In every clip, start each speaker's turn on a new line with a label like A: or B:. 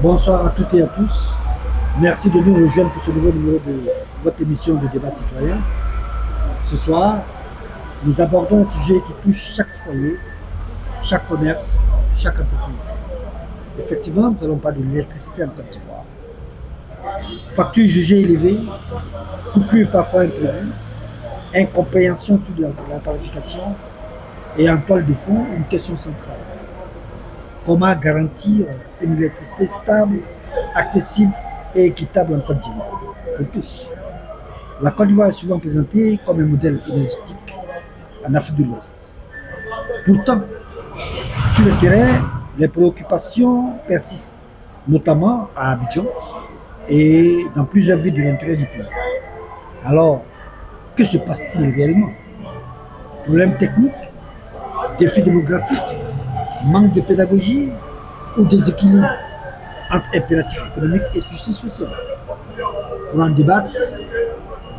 A: Bonsoir à toutes et à tous. Merci de nous rejoindre pour ce nouveau numéro de votre émission de débat citoyen. Ce soir, nous abordons un sujet qui touche chaque foyer, chaque commerce, chaque entreprise. Effectivement, nous allons parler de l'électricité en Côte d'Ivoire. Facture jugée élevée, coupure parfois imprévue, incompréhension sur la tarification et en toile de fond, une question centrale. Comment garantir une électricité stable, accessible et équitable en Côte d'Ivoire pour tous? La Côte d'Ivoire est souvent présentée comme un modèle énergétique en Afrique de l'Ouest. Pourtant, sur le terrain, les préoccupations persistent, notamment à Abidjan et dans plusieurs villes de l'intérieur du pays. Alors, que se passe-t-il réellement? Problèmes techniques, défis démographiques, manque de pédagogie ou déséquilibre entre impératifs économiques et soucis sociaux? Pour en débattre,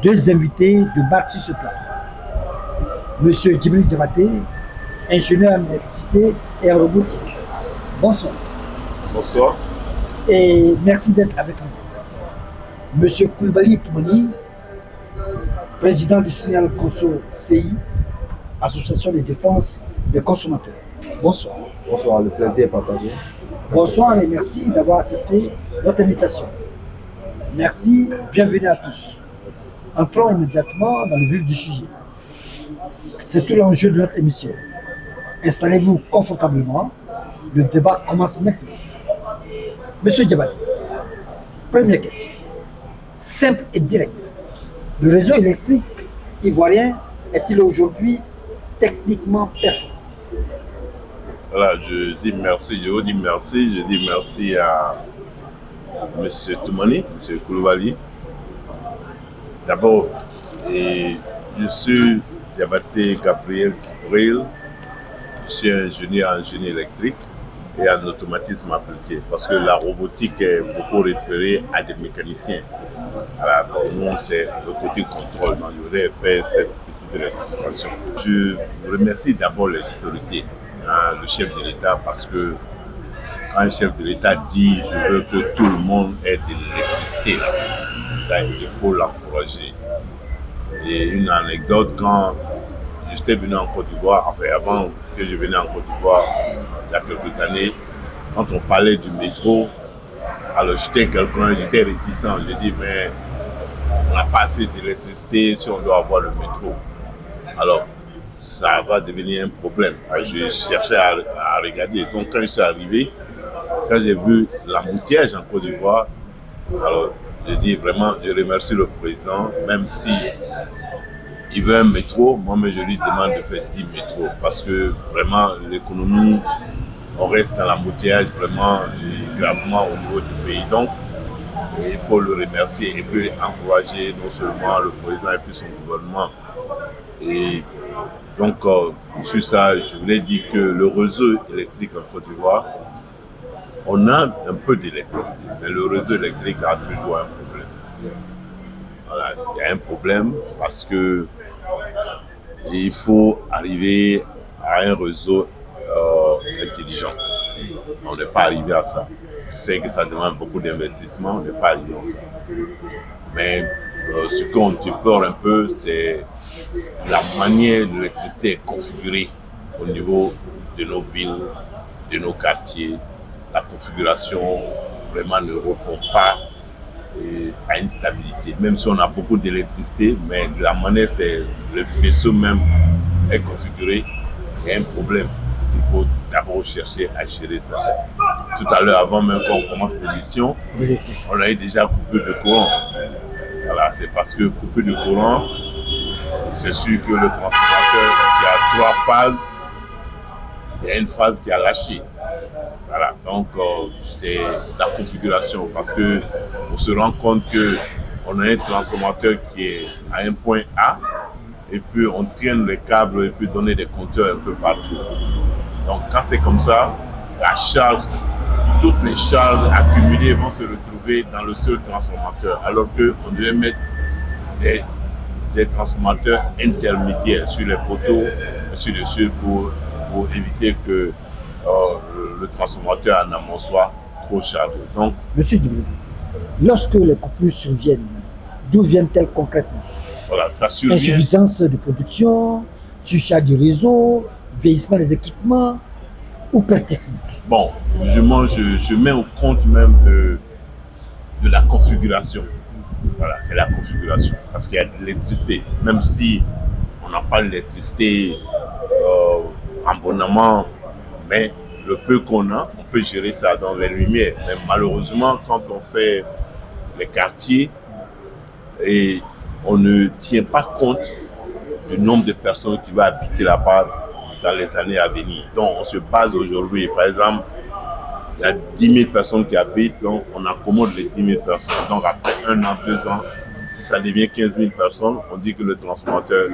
A: deux invités débattent sur ce plateau. Monsieur Djibril Diabaté, ingénieur en électricité et en robotique. Bonsoir.
B: Bonsoir.
A: Et merci d'être avec nous. Monsieur Koulibaly Toumani, président du Signal Conso CI, Association de défense des consommateurs. Bonsoir.
B: Bonsoir, le plaisir est partagé.
A: Bonsoir et merci d'avoir accepté notre invitation. Merci, bienvenue à tous. Entrons immédiatement dans le vif du sujet. C'est tout l'enjeu de notre émission. Installez-vous confortablement. Le débat commence maintenant. Monsieur Diabaté, première question. Simple et directe. Le réseau électrique ivoirien est-il aujourd'hui techniquement performant?
B: Voilà, je dis merci, je vous dis merci. Je dis merci à M. Toumani, M. Koulibaly. D'abord, je suis Diabaté Gabriel Kibril. Je suis ingénieur en génie électrique et en automatisme appliqué parce que la robotique est beaucoup référée à des mécaniciens. Alors, nous, c'est le côté contrôle. Donc, je voudrais faire cette petite rectification. Je remercie d'abord les autorités, le chef de l'État, parce que quand un chef de l'État dit « je veux que tout le monde ait de l'électricité », ça, il faut l'encourager. Et une anecdote, quand j'étais venu en Côte d'Ivoire, enfin avant que je venais en Côte d'Ivoire, il y a quelques années, quand on parlait du métro, alors j'étais réticent, je dis mais on n'a pas assez d'électricité si on doit avoir le métro. Alors ça va devenir un problème. Alors, je cherchais à regarder. Donc quand je suis arrivé, quand j'ai vu l'embouteillage en Côte d'Ivoire, alors je dis vraiment, je remercie le président, même si il veut un métro, moi-même je lui demande de faire 10 métros parce que vraiment l'économie, on reste dans l'embouteillage vraiment gravement au niveau du pays. Donc il faut le remercier et puis encourager non seulement le président et puis son gouvernement. Et donc sur ça, je voulais dire que le réseau électrique en Côte d'Ivoire, on a un peu d'électricité, mais le réseau électrique a toujours un problème. Voilà, il y a un problème parce que il faut arriver à un réseau intelligent. On n'est pas arrivé à ça. Je sais que ça demande beaucoup d'investissement, on n'est pas arrivé à ça. Mais ce qu'on déplore un peu, c'est la manière dont l'électricité est configurée au niveau de nos villes, de nos quartiers. La configuration vraiment ne répond pas à une stabilité. Même si on a beaucoup d'électricité, mais de la manière c'est le faisceau même est configuré, il y a un problème. Il faut d'abord chercher à gérer ça. Tout à l'heure, avant même qu'on commence l'émission, on a eu déjà coupé de courant. Voilà, c'est parce que coupé de courant, c'est sûr que le transformateur qui a 3 phases, il y a une phase qui a lâché. Voilà, donc c'est la configuration parce que on se rend compte qu'on a un transformateur qui est à un point A et puis on traîne les câbles et puis donner des compteurs un peu partout. Donc quand c'est comme ça, la charge, toutes les charges accumulées vont se retrouver dans le seul transformateur alors qu'on devait mettre des transformateurs intermédiaires sur les poteaux, sur dessus pour éviter que le transformateur en amont soit trop chargé. Donc,
A: Monsieur Djibril, lorsque les coupures surviennent, d'où viennent-elles concrètement?
B: voilà, ça survient.
A: Insuffisance de production, surcharge du réseau, vieillissement des équipements ou perte technique?
B: Bon, je mets au compte même de la configuration. Voilà, c'est la configuration. Parce qu'il y a de l'électricité. Même si on n'a pas d'électricité abondamment, mais le peu qu'on a, on peut gérer ça dans les lumières. Mais malheureusement, quand on fait les quartiers, et on ne tient pas compte du nombre de personnes qui vont habiter là-bas dans les années à venir. Donc on se base aujourd'hui, par exemple, il y a 10 000 personnes qui habitent, donc on accommode les 10 000 personnes. Donc après 1 an, 2 ans, si ça devient 15 000 personnes, on dit que les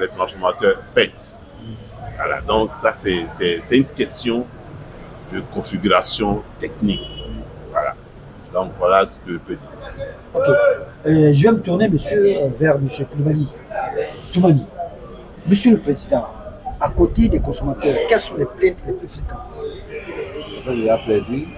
B: transformateurs pètent. Voilà, donc ça c'est une question de configuration technique. Voilà. Donc voilà ce que je peux dire.
A: Ok. Je vais me tourner vers M. Toumani. Monsieur le Président, à côté des consommateurs, quelles sont les plaintes les plus fréquentes?
C: Il y a plaisir.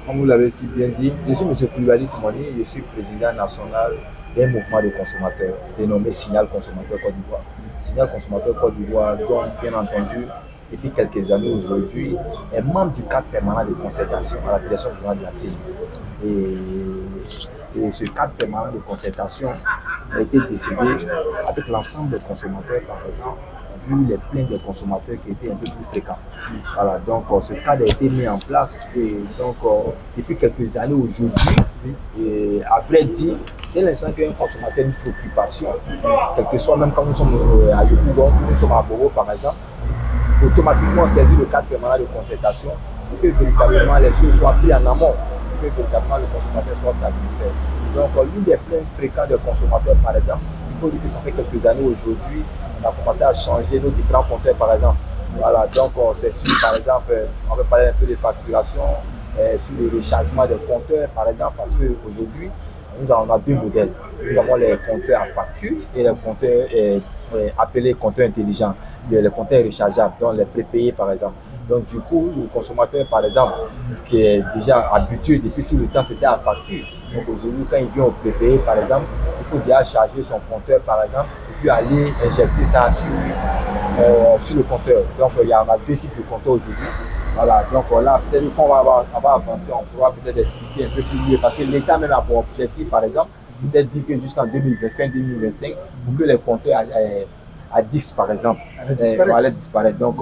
C: Comme vous l'avez si bien dit, je suis M. Koulibaly Toumani, je suis président national d'un mouvement de consommateurs dénommé Signal Consommateur Côte d'Ivoire. Signal Consommateur Côte d'Ivoire, donc bien entendu, depuis quelques années aujourd'hui, est membre du cadre permanent de concertation à la direction générale de la CI. Et ce cadre permanent de concertation a été décidé avec l'ensemble des consommateurs, par exemple, vu les plaintes des consommateurs qui étaient un peu plus fréquents. Voilà, donc ce cadre a été mis en place et donc depuis quelques années aujourd'hui, et à vrai dire, c'est l'instant qu'un consommateur a une préoccupation, quel que soit, même quand nous sommes à Yopougon, nous sommes à Bobo par exemple, automatiquement on saisit le cadre permanent de concertation pour que véritablement les choses soient prises en amont, pour que véritablement le consommateur soit satisfait. Donc l'une des plaintes fréquentes des consommateurs par exemple, il faut dire que ça fait quelques années aujourd'hui, on a commencé à changer nos différents compteurs par exemple. Voilà, donc c'est sûr par exemple, on va parler un peu de facturation, sur le rechargement des compteurs par exemple, parce qu'aujourd'hui, nous avons deux modèles. Nous avons les compteurs à facture et les compteurs appelés compteurs intelligents, les compteurs rechargeables, donc les prépayés par exemple. Donc du coup, le consommateur par exemple, qui est déjà habitué depuis tout le temps, c'était à facture. Donc aujourd'hui, quand il vient au prépayé par exemple, il faut déjà charger son compteur par exemple, et puis aller injecter ça sur le compteur. Donc il y en a deux types de compteurs aujourd'hui. Voilà, donc là, peut-être qu'on va avancer, on pourra peut-être expliquer un peu plus mieux, parce que l'État même a pour objectif, par exemple, peut-être dit que jusqu'en 2020, fin 2025, pour que les compteurs à 10, par exemple, allaient disparaître. Donc,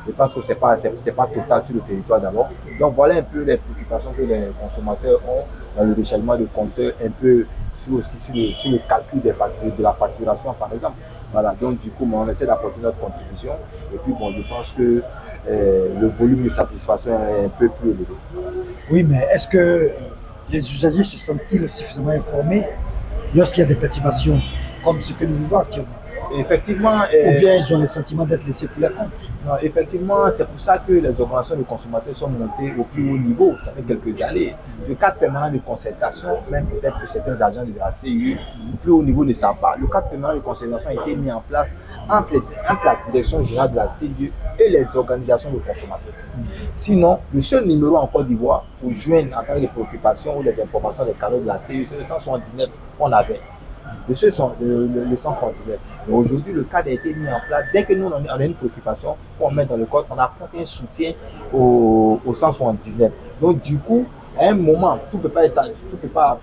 C: je pense que ce n'est pas total sur le territoire d'abord. Donc, voilà un peu les préoccupations que les consommateurs ont dans le rechargement de compteurs, un peu aussi sur le calcul de la facturation, par exemple. Voilà, donc du coup, on essaie d'apporter notre contribution. Et puis, bon, je pense que le volume de satisfaction est un peu plus élevé.
A: Oui, mais est-ce que les usagers se sentent-ils suffisamment informés lorsqu'il y a des perturbations comme ce que nous vivons actuellement?
C: Effectivement,
A: ou bien ils ont le sentiment d'être laissés pour les comptes?
C: Non, effectivement, c'est pour ça que les organisations de consommateurs sont montées au plus haut niveau. Ça fait quelques années. Le cadre permanent de concertation, même peut-être que certains agents de la CIU, au plus haut niveau ne savent pas. Le cadre permanent de concertation a été mis en place entre la direction générale de la CIU et les organisations de consommateurs. Sinon, le seul numéro en Côte d'Ivoire pour joindre en tant que préoccupations ou les informations des canaux de la CIU, c'est le 179 qu'on avait. Le 179. Mais aujourd'hui, le cadre a été mis en place. Dès que nous, on a une préoccupation, on met dans le code, on apporte un soutien au 179. Donc, du coup, à un moment, tout peut pas être c'est pas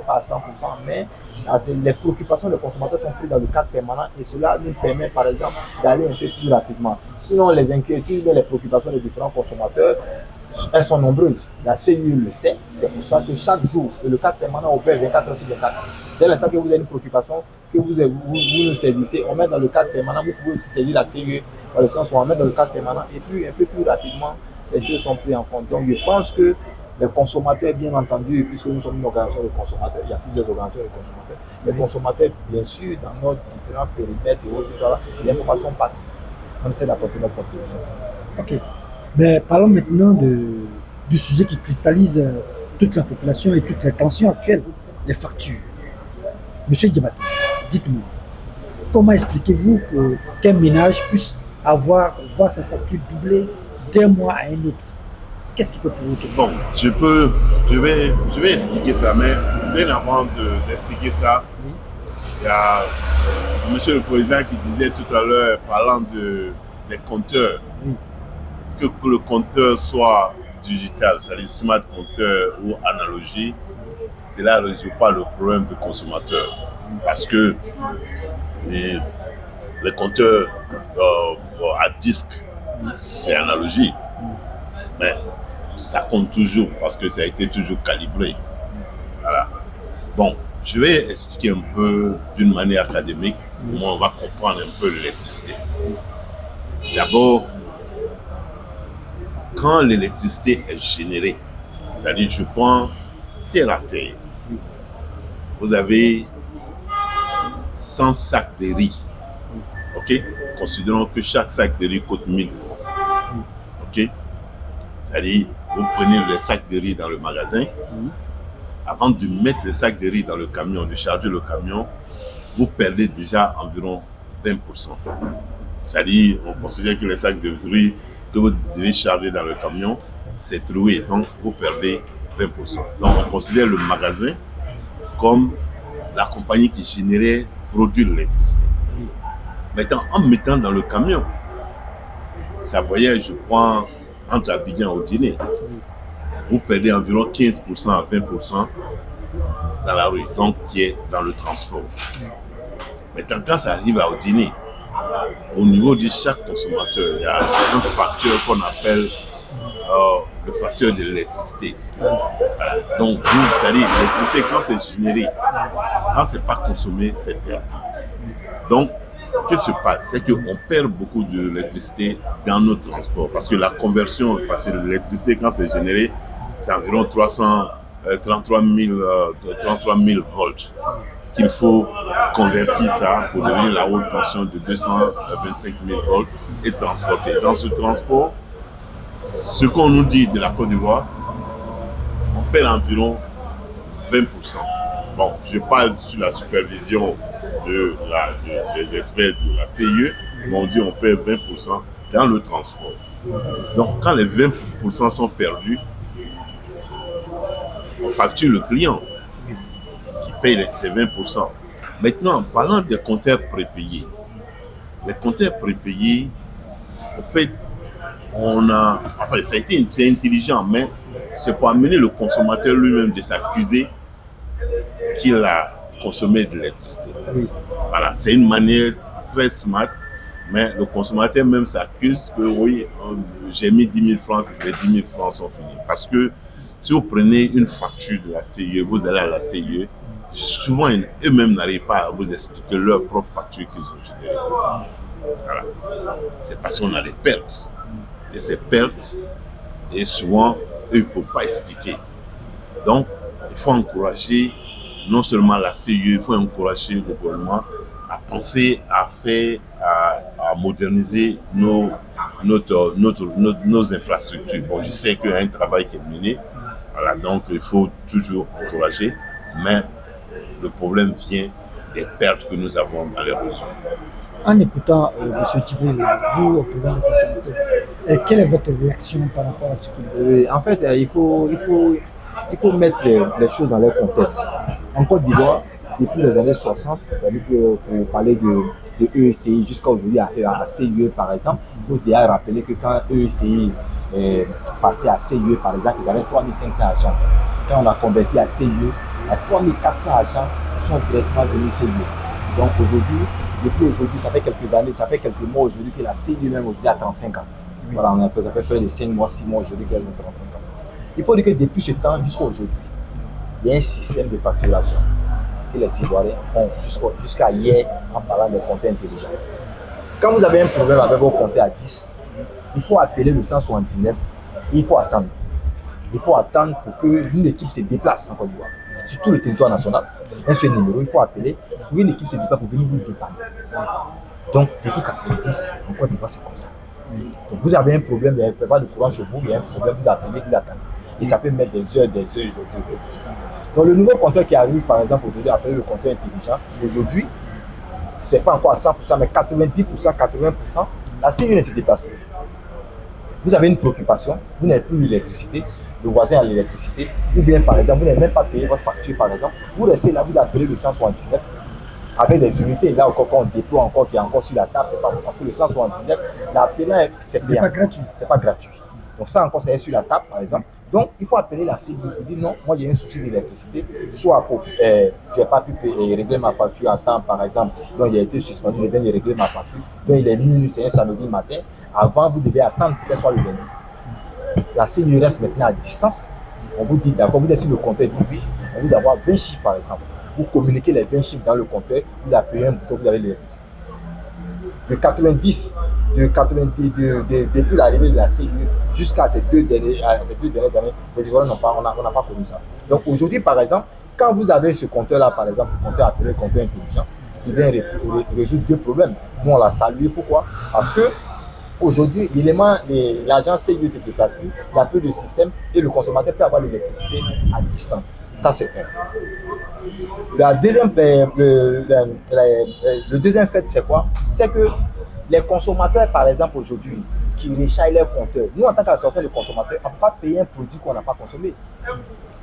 C: à 100%, mais les préoccupations des consommateurs sont prises dans le cadre permanent et cela nous permet, par exemple, d'aller un peu plus rapidement. Sinon, les inquiétudes et les préoccupations des différents consommateurs, elles sont nombreuses. La CIU le sait, c'est pour ça que chaque jour, le cadre permanent opère 24 heures sur 24. Dès l'instant que vous avez une préoccupation, que vous nous saisissez, on met dans le cadre permanent, vous pouvez aussi saisir la CIU, dans le sens où on met dans le cadre permanent, et puis un peu plus rapidement, les choses sont prises en compte. Donc je pense que les consommateurs, bien entendu, puisque nous sommes une organisation de consommateurs, il y a plusieurs organisations de consommateurs, les consommateurs, bien sûr, dans nos différents périmètres et autres, l'information passe. On essaie d'apporter notre contribution.
A: Ok. Mais parlons maintenant du sujet qui cristallise toute la population et toutes les tensions actuelles, les factures. Monsieur Diabaté, dites-moi, comment expliquez-vous qu'un ménage puisse voir sa facture doublée d'un mois à un autre? qu'est-ce qui peut provoquer ça?
B: Bon, je vais expliquer ça, mais bien avant d'expliquer ça,
A: Oui.
B: il y a Monsieur le Président qui disait tout à l'heure, parlant des compteurs,
A: Oui.
B: que le compteur soit digital, c'est-à-dire smart compteur ou analogie, cela ne résout pas le problème du consommateur. Parce que les compteurs à disque, c'est analogie. Mais ça compte toujours parce que ça a été toujours calibré. Voilà. Bon, je vais expliquer un peu d'une manière académique comment on va comprendre un peu l'électricité. D'abord, quand l'électricité est générée, c'est-à-dire je prends terre à terre, vous avez 100 sacs de riz. Ok? Considérons que chaque sac de riz coûte 1000 francs. Ok? C'est-à-dire, vous prenez le sac de riz dans le magasin. Avant de mettre le sac de riz dans le camion, de charger le camion, vous perdez déjà environ 20%. C'est-à-dire, on considère que le sac de riz que vous devez charger dans le camion, c'est troué. Donc, vous perdez 20%. Donc, on considère le magasin comme la compagnie qui générait, produit l'électricité. Maintenant, en mettant dans le camion, ça voyage, je prends entre Abidjan au dîner, vous perdez environ 15% à 20% dans la rue, donc qui est dans le transport. Maintenant, quand ça arrive au dîner, au niveau de chaque consommateur, il y a un facteur qu'on appelle le facteur de l'électricité. Voilà. Donc, c'est-à-dire l'électricité, quand c'est généré, quand c'est pas consommé, c'est perdu. Donc, qu'est-ce qui se passe? C'est qu'on perd beaucoup d'électricité dans nos transports parce que la conversion, parce que l'électricité, quand c'est généré, c'est environ 33 000 volts qu'il faut convertir ça pour devenir la haute tension de 225 000 volts et transporter. Dans ce transport, ce qu'on nous dit de la Côte d'Ivoire, on perd environ 20%. Bon, je parle sur la supervision des experts de la CIE, mais on dit on perd 20% dans le transport. Donc, quand les 20% sont perdus, on facture le client qui paye ces 20%. Maintenant, en parlant des compteurs prépayés, les compteurs prépayés, en fait, ça a été intelligent, mais c'est pour amener le consommateur lui-même de s'accuser qu'il a consommé de l'électricité. Oui. Voilà, c'est une manière très smart, mais le consommateur même s'accuse que oui, j'ai mis 10 000 francs, les 10 000 francs sont finis. Parce que si vous prenez une facture de la CIE, vous allez à la CIE, souvent eux-mêmes n'arrivent pas à vous expliquer leur propre facture qu'ils ont générée. Voilà. C'est parce qu'on a des pertes. Et ces pertes, et souvent, eux ne peuvent pas expliquer. Donc, il faut encourager non seulement la CIE, il faut encourager le gouvernement à penser à moderniser nos infrastructures. Bon, je sais qu'il y a un travail qui est mené, voilà, donc il faut toujours encourager, mais le problème vient des pertes que nous avons dans les réseaux.
A: En écoutant M. Djibril, vous, au président des consommateurs, quelle est votre réaction par rapport à ce qu'il dit?
C: En fait, il faut mettre les choses dans leur contexte. En Côte d'Ivoire, depuis les années 60, c'est-à-dire que pour parler de EECI jusqu'à aujourd'hui à CIE par exemple, il faut déjà rappeler que quand EECI est passé à CIE par exemple, ils avaient 3500 agents. Quand on a converti à CIE, à 3400 agents sont directement venus CIE. Donc aujourd'hui, depuis aujourd'hui, ça fait quelques années, ça fait quelques mois aujourd'hui que la CIE même aujourd'hui a 35 ans. Voilà, on a à peu près de 5 mois, 6 mois aujourd'hui qu'elle a 35 ans. Il faut dire que depuis ce temps jusqu'à aujourd'hui, il y a un système de facturation que les Ivoiriens ont jusqu'à hier en parlant des compteurs intelligents. Quand vous avez un problème avec vos compteurs à 10, il faut appeler le 179 et il faut attendre. Il faut attendre pour qu'une équipe se déplace en Côte d'Ivoire, sur tout le territoire national. Un seul numéro, il faut appeler pour une équipe se déplace pour venir vous dépanner. Donc, depuis 90, en Côte d'Ivoire, c'est comme ça. Donc, vous avez un problème, il n'y a pas de courant chez vous, il y a un problème, vous appelez, vous attendez. Et ça peut mettre des heures. Donc le nouveau compteur qui arrive, par exemple, aujourd'hui, appelé le compteur intelligent, aujourd'hui, ce n'est pas encore à 100%, mais 90%, 80%, la CIE ne se dépasse plus. vous avez une préoccupation, vous n'avez plus l'électricité, le voisin a l'électricité, ou bien par exemple, vous n'avez même pas payé votre facture par exemple, vous restez là, vous appelez le 179 avec des unités, là encore quand on déploie encore, qui est encore sur la table, c'est pas bon, parce que le 179, l'appelant, c'est payant.
A: pas gratuit.
C: C'est pas gratuit. Donc ça encore, c'est sur la table par exemple. Donc, il faut appeler la CIB et dire non, moi j'ai un souci d'électricité, soit je n'ai pas pu régler ma facture à temps par exemple, donc il a été suspendu, je viens de régler ma facture, donc il est minuit, c'est un samedi matin, avant vous devez attendre que ce soit le lundi. La CIB reste maintenant à distance, on vous dit d'accord, vous êtes sur le compteur d'IB, on vous avoir 20 chiffres par exemple, vous communiquez les 20 chiffres dans le compteur, vous appuyez un bouton, vous avez l'électricité. Depuis l'arrivée de la CIE jusqu'à ces deux dernières années, les Ivoiriens on n'a pas connu ça. Donc aujourd'hui, par exemple, quand vous avez ce compteur-là, par exemple, ce compteur appelé compteur intelligent, il vient résoudre deux problèmes. Nous, on l'a salué. Pourquoi? Parce que aujourd'hui, l'agent CIE ne se déplace plus, il n'y a plus de système et le consommateur peut avoir l'électricité à distance. Ça, c'est un. Le deuxième fait, c'est quoi? C'est que les consommateurs, par exemple, aujourd'hui, qui rechargent leurs compteurs, nous, en tant qu'association de consommateurs, on ne peut pas payer un produit qu'on n'a pas consommé.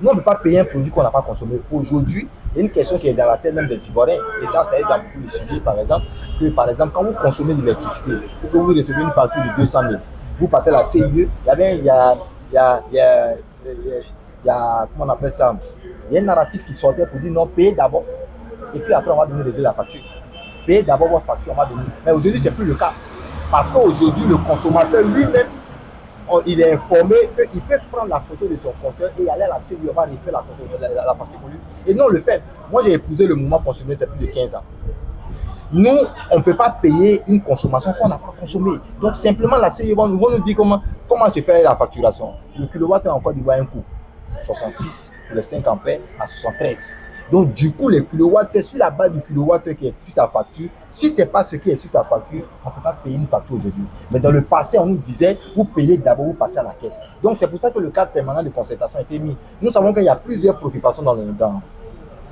C: Nous, on ne peut pas payer un produit qu'on n'a pas consommé. Aujourd'hui, il y a une question qui est dans la tête même des Ivoiriens, et ça aide dans beaucoup de sujets, par exemple, que, par exemple, quand vous consommez de l'électricité, ou que vous recevez une facture de 200 000, vous partez à la CIE, il y a, comment on appelle ça? Il y a un narratif qui sortait pour dire non, payez d'abord, et puis après, on va venir régler la facture. Payez d'abord votre facture, on va venir. Mais aujourd'hui, ce n'est plus le cas. Parce qu'aujourd'hui, le consommateur lui-même, il est informé qu'il peut prendre la photo de son compteur et aller à la CIE, on va refaire la facture pour lui. Et non, on le fait. Moi, j'ai épousé le mouvement consommé, c'est plus de 15 ans. Nous, on ne peut pas payer une consommation qu'on n'a pas consommée. Donc, simplement, la CIE va nous dire comment se fait la facturation. Le kilowatt a encore un coût. 66 pour les 5 ampères à 73. Donc, du coup, les kilowattheures, sur la base du kilowattheure qui est sur ta facture, si ce n'est pas ce qui est sur ta facture, on ne peut pas payer une facture aujourd'hui. Mais dans le passé, on nous disait, vous payez d'abord, vous passez à la caisse. Donc, c'est pour ça que le cadre permanent de concertation a été mis. Nous savons qu'il y a plusieurs préoccupations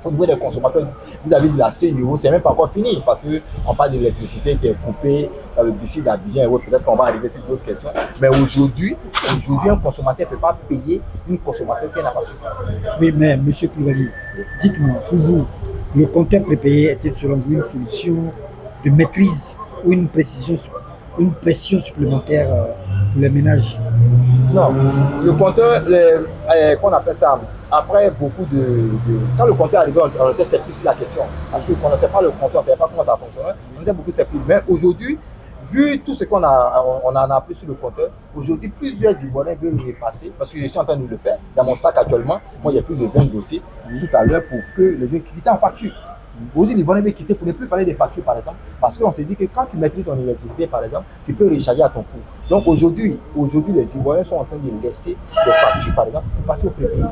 C: au niveau des consommateurs. Vous avez de la CIO, c'est même pas encore fini parce qu'on parle de l'électricité qui est coupée dans le décide d'Abidjan et autres. Peut-être qu'on va arriver sur d'autres questions. Mais aujourd'hui, un consommateur ne peut pas payer une consommateur qui n'a pas su.
A: Oui, mais M. Koulibaly, dites-moi, pour vous, le compteur prépayé était selon vous une solution de maîtrise ou une pression supplémentaire pour les ménages?
C: Non, le compteur, qu'on appelle ça, après beaucoup quand le compteur est arrivé, on était sceptique sur la question. Parce qu'on ne connaissait pas le compteur, on ne savait pas comment ça fonctionnait. On était beaucoup sceptiques. Mais aujourd'hui, vu tout ce qu'on en a appris sur le compteur, aujourd'hui, plusieurs Ivoiriens veulent le repasser. Parce que je suis en train de le faire. Dans mon sac actuellement, moi, il y a plus de 20 dossiers tout à l'heure pour que les gens quittent en facture. Aujourd'hui, les Ivoiriens veulent quitter pour ne plus parler des factures, par exemple. Parce qu'on s'est dit que quand tu maîtrises ton électricité, par exemple, tu peux recharger à ton coût. Donc aujourd'hui, les Ivoiriens sont en train de laisser des factures, par exemple, pour passer au prépayé.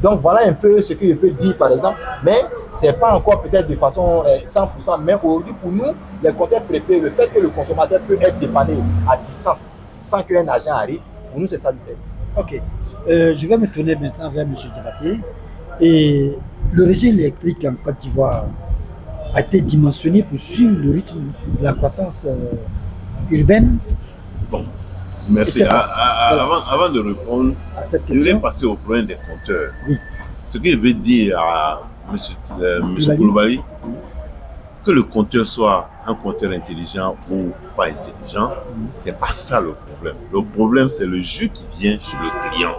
C: Donc voilà un peu ce que je peux dire, par exemple. Mais ce n'est pas encore peut-être de façon 100%. Mais aujourd'hui, pour nous, les compteurs prépayés, le fait que le consommateur peut être dépanné à distance sans qu'un agent arrive, pour nous, c'est ça le fait.
A: Ok. Je vais me tourner maintenant vers M. Diabaté. Et le réseau électrique en Côte d'Ivoire a été dimensionné pour suivre le rythme de la croissance urbaine.
B: Bon, merci. Avant de répondre,
A: à cette
B: je voulais
A: question,
B: passer au point des compteurs.
A: Oui.
B: Ce que je veux dire à M. Koulibaly, que le compteur soit un compteur intelligent ou pas intelligent, c'est pas ça le problème. Le problème, c'est le jus qui vient chez le client.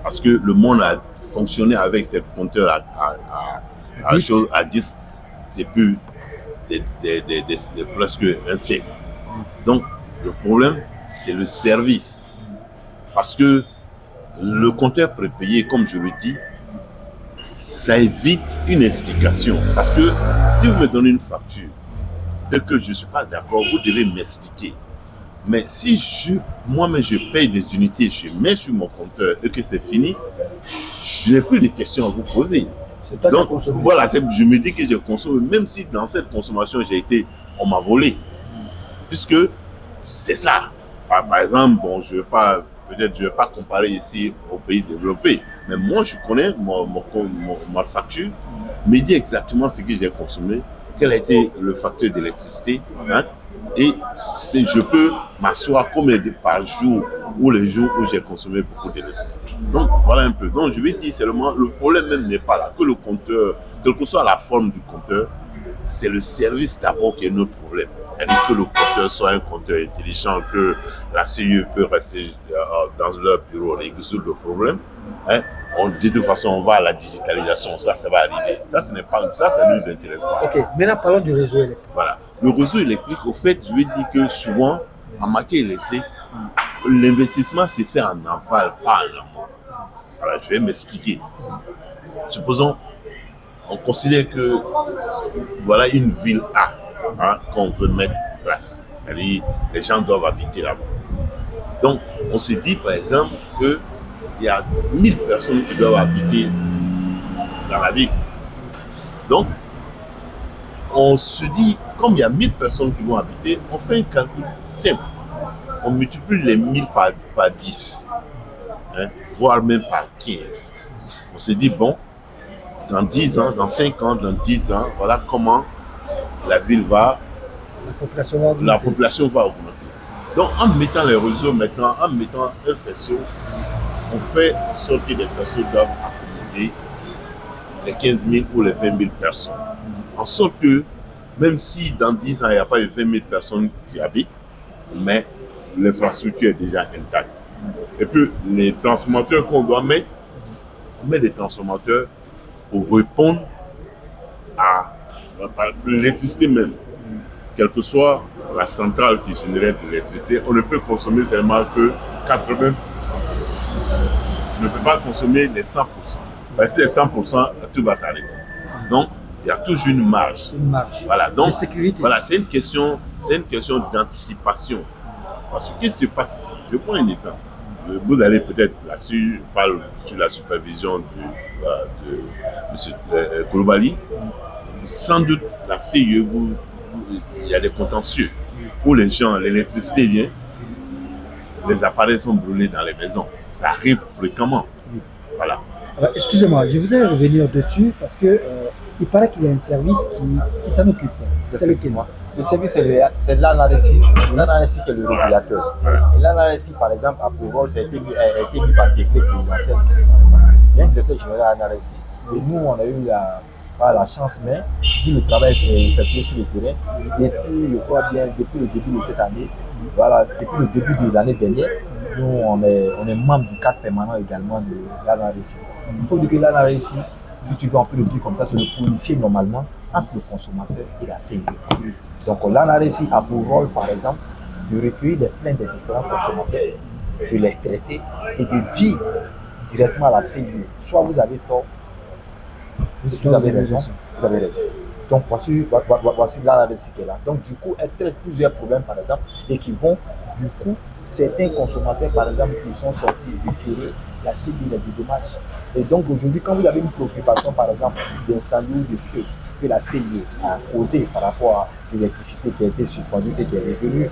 B: Parce que le monde a fonctionné avec ces compteurs à 10 depuis presque un siècle. Donc, le problème, c'est le service. Parce que le compteur prépayé, comme je le dis, ça évite une explication. Parce que si vous me donnez une facture et que je ne suis pas d'accord, vous devez m'expliquer. Mais si moi-même je paye des unités, je mets sur mon compteur et que c'est fini, je n'ai plus de questions à vous poser. Donc voilà, je me dis que je consomme, même si dans cette consommation on m'a volé. Puisque c'est ça. Par exemple, bon, je ne vais pas comparer ici aux pays développés, mais moi je connais ma facture, me dit exactement ce que j'ai consommé, quel a été le facteur d'électricité, hein, Et je peux m'asseoir combien de par jour ou les jours où j'ai consommé beaucoup d'électricité. Donc voilà un peu. Donc je vais dire seulement, le problème même n'est pas là, que le compteur, quelle que soit la forme du compteur, c'est le service d'abord qui est notre problème. C'est-à-dire que le compteur soit un compteur intelligent, que la CIE peut rester dans leur bureau et résoudre le problème. Hein? De toute façon, on va à la digitalisation, ça va arriver. Ça ne nous intéresse pas.
A: Ok, maintenant parlons du réseau électrique.
B: Voilà. Le réseau électrique, au fait, je vais dire que souvent, en matière électrique, l'investissement se fait en aval, pas en amont. Voilà, je vais m'expliquer. Supposons, on considère que voilà une ville A, hein, qu'on veut mettre en place. C'est-à-dire, les gens doivent habiter là-bas. Donc, on se dit, par exemple, qu'il y a 1000 personnes qui doivent habiter dans la ville. Donc, on se dit, comme il y a 1000 personnes qui vont habiter, on fait un calcul simple. On multiplie les 1000 par 10, hein, voire même par 15. On se dit, bon, dans 10 ans, dans 5 ans, dans 10 ans, voilà comment la ville va, la population va augmenter. Donc, en mettant les réseaux maintenant, en mettant un faisceau, on fait sortir des faisceaux doivent accommoder les 15 000 ou les 20 000 personnes. En sorte que, même si dans 10 ans, il n'y a pas eu 20 000 personnes qui habitent, mais l'infrastructure est déjà intacte. Et puis, les transformateurs qu'on doit mettre, on met des transformateurs pour répondre à l'électricité même. Quelle que soit la centrale qui génère de l'électricité, on ne peut consommer seulement que 80%. On ne peut pas consommer les 100%. Parce que les 100%, tout va s'arrêter. Donc, il y a toujours une marge. Voilà, donc, voilà, c'est une question d'anticipation. Parce que qu'est-ce qui se passe ici? Je prends un exemple. Vous allez peut-être là-dessus, parle sur la supervision de M. Koulibaly. Sans doute, la CIE, il y a des contentieux où les gens, l'électricité vient, les appareils sont brûlés dans les maisons. Ça arrive fréquemment. Voilà.
A: Alors, excusez-moi, je voudrais revenir dessus parce que il paraît qu'il y a un service qui s'en occupe. C'est lequel?
C: Le service, c'est l'ANARECI. L'ANARECI qui est le régulateur. Et l'ANARECI, par exemple, a pour rôle, ça a été mis par décret présidentiel. Il y a un directeur général à l'ANARECI. Et nous, on a eu la chance, mais vu le travail effectué sur le terrain, depuis, je crois bien, depuis le début de cette année, voilà, depuis le début de l'année dernière, nous, on est membre du cadre permanent également de l'ANARECI. Il faut dire que l'ANARECI, si tu veux, on peut le dire comme ça, c'est le policier normalement entre le consommateur et la CIE. Donc l'ANARECI a pour rôle, par exemple, de recueillir les plaintes des différents consommateurs, de les traiter et de dire directement à la CIE, soit vous avez tort, vous avez raison, vous avez raison. Donc voici l'ANARECI qui est là. Donc du coup, elle traite plusieurs problèmes, par exemple, et qui vont, du coup, certains consommateurs, par exemple, qui sont sortis victorieux, la CIE les dédommage. Et donc aujourd'hui, quand vous avez une préoccupation, par exemple, d'incendie ou de feu, que la CIE a causé par rapport à l'électricité qui a été suspendue et qui est revenue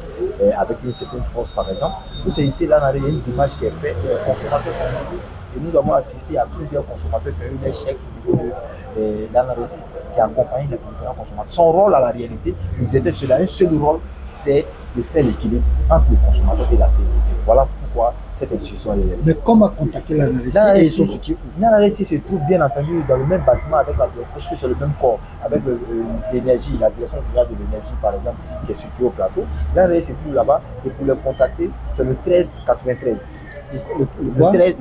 C: avec une certaine force, par exemple, vous saisissez là, il y a une image qui est faite, les consommateurs sont venus. Et nous avons assisté à plusieurs consommateurs qui ont eu des chèques au niveau de l'ANARECI qui accompagnent les différents consommateurs. Son rôle, à la réalité, il était cela. Un seul rôle, c'est de faire l'équilibre entre le consommateur et la CIE. Voilà pourquoi cette institution est laissée.
A: Mais comment contacter l'ANARECI?
C: L'ANARECI se trouve bien entendu dans le même bâtiment avec la direction, parce que c'est le même corps, avec l'énergie, la direction générale de l'énergie par exemple, qui est située au plateau. L'ANARECI se trouve là-bas et pour les contacter, c'est le 1393. Le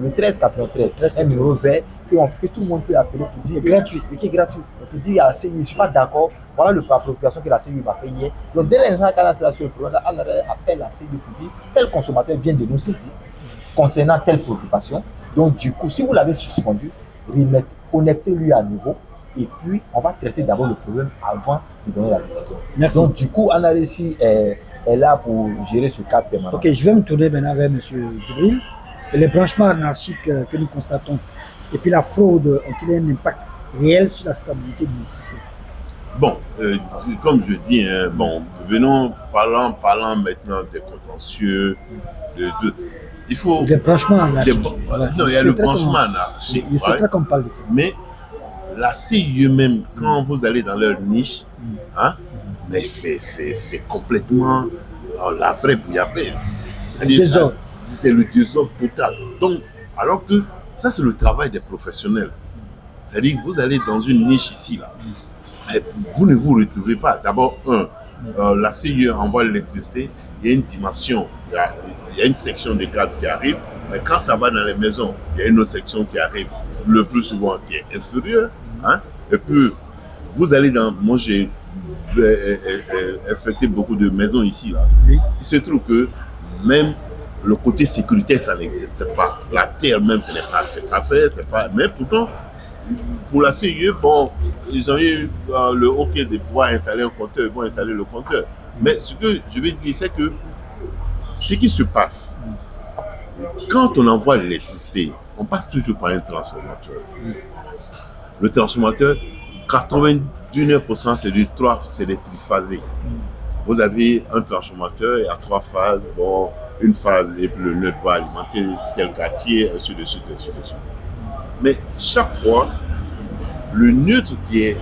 C: 1393, un numéro vert que tout le monde peut appeler pour dire gratuit, qui est gratuit. Pour dire à la CIE, je ne suis pas d'accord, voilà l'appropriation que la CIE m'a fait hier. Donc dès l'instant qu'elle a la sur le problème, elle appelle la CIE pour dire tel consommateur vient de nous saisir concernant telle préoccupation. Donc du coup, si vous l'avez suspendu, connectez-lui à nouveau et puis on va traiter d'abord le problème avant de donner la décision.
A: Merci.
C: Donc du coup, l'ANARECI est là pour gérer ce cadre permanent.
A: Ok, je vais me tourner maintenant vers M. Djibril. Les branchements anarchiques que nous constatons et puis la fraude ont-ils un impact réel sur la stabilité du système?
B: Bon, comme je dis, parlons maintenant des contentieux, il faut...
A: Des branchements anarchiques.
B: Non, il y a le branchement anarchique.
A: Je sais pas qu'on parle de ça.
B: Mais la CIE même, quand vous allez dans leur niche, hein, mais c'est complètement la vraie bouillabaisse.
A: Désordre.
B: C'est le désordre total. Donc, alors que ça, c'est le travail des professionnels. C'est-à-dire que vous allez dans une niche ici, là, mais vous ne vous retrouvez pas. D'abord, la CIE envoie l'électricité, il y a une dimension, il y a une section de câbles qui arrive, mais quand ça va dans les maisons, il y a une autre section qui arrive, le plus souvent qui est inférieure. Hein? Et puis, vous allez dans... Moi, j'ai inspecté beaucoup de maisons ici. Là.
A: Oui.
B: Il se trouve que même le côté sécuritaire, ça n'existe pas. La terre même, c'est pas fait, c'est pas... Mais pourtant, pour la CIE, bon, ils ont eu le OK de pouvoir installer un compteur, ils vont installer le compteur. Mais ce que je vais dire, c'est que ce qui se passe, quand on envoie l'électricité, on passe toujours par un transformateur. Le transformateur, 99% c'est des triphasés. Vous avez un transformateur, il y a 3 phases, bon, une phase et puis le neutre va alimenter tel quartier, ainsi de suite, ainsi de suite. Mais chaque fois, le neutre qui est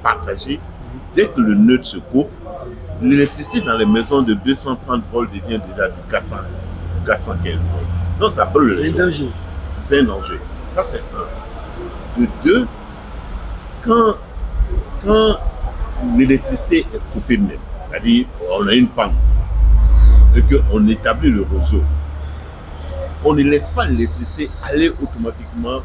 B: partagé, dès que le neutre se coupe, l'électricité dans les maisons de 230 volts devient déjà de 415 volts. Donc ça brûle.
A: C'est un danger.
B: C'est un danger. Ça c'est un. De deux, quand l'électricité est coupée même, c'est-à-dire on a une panne et qu'on établit le réseau, on ne laisse pas l'électricité aller automatiquement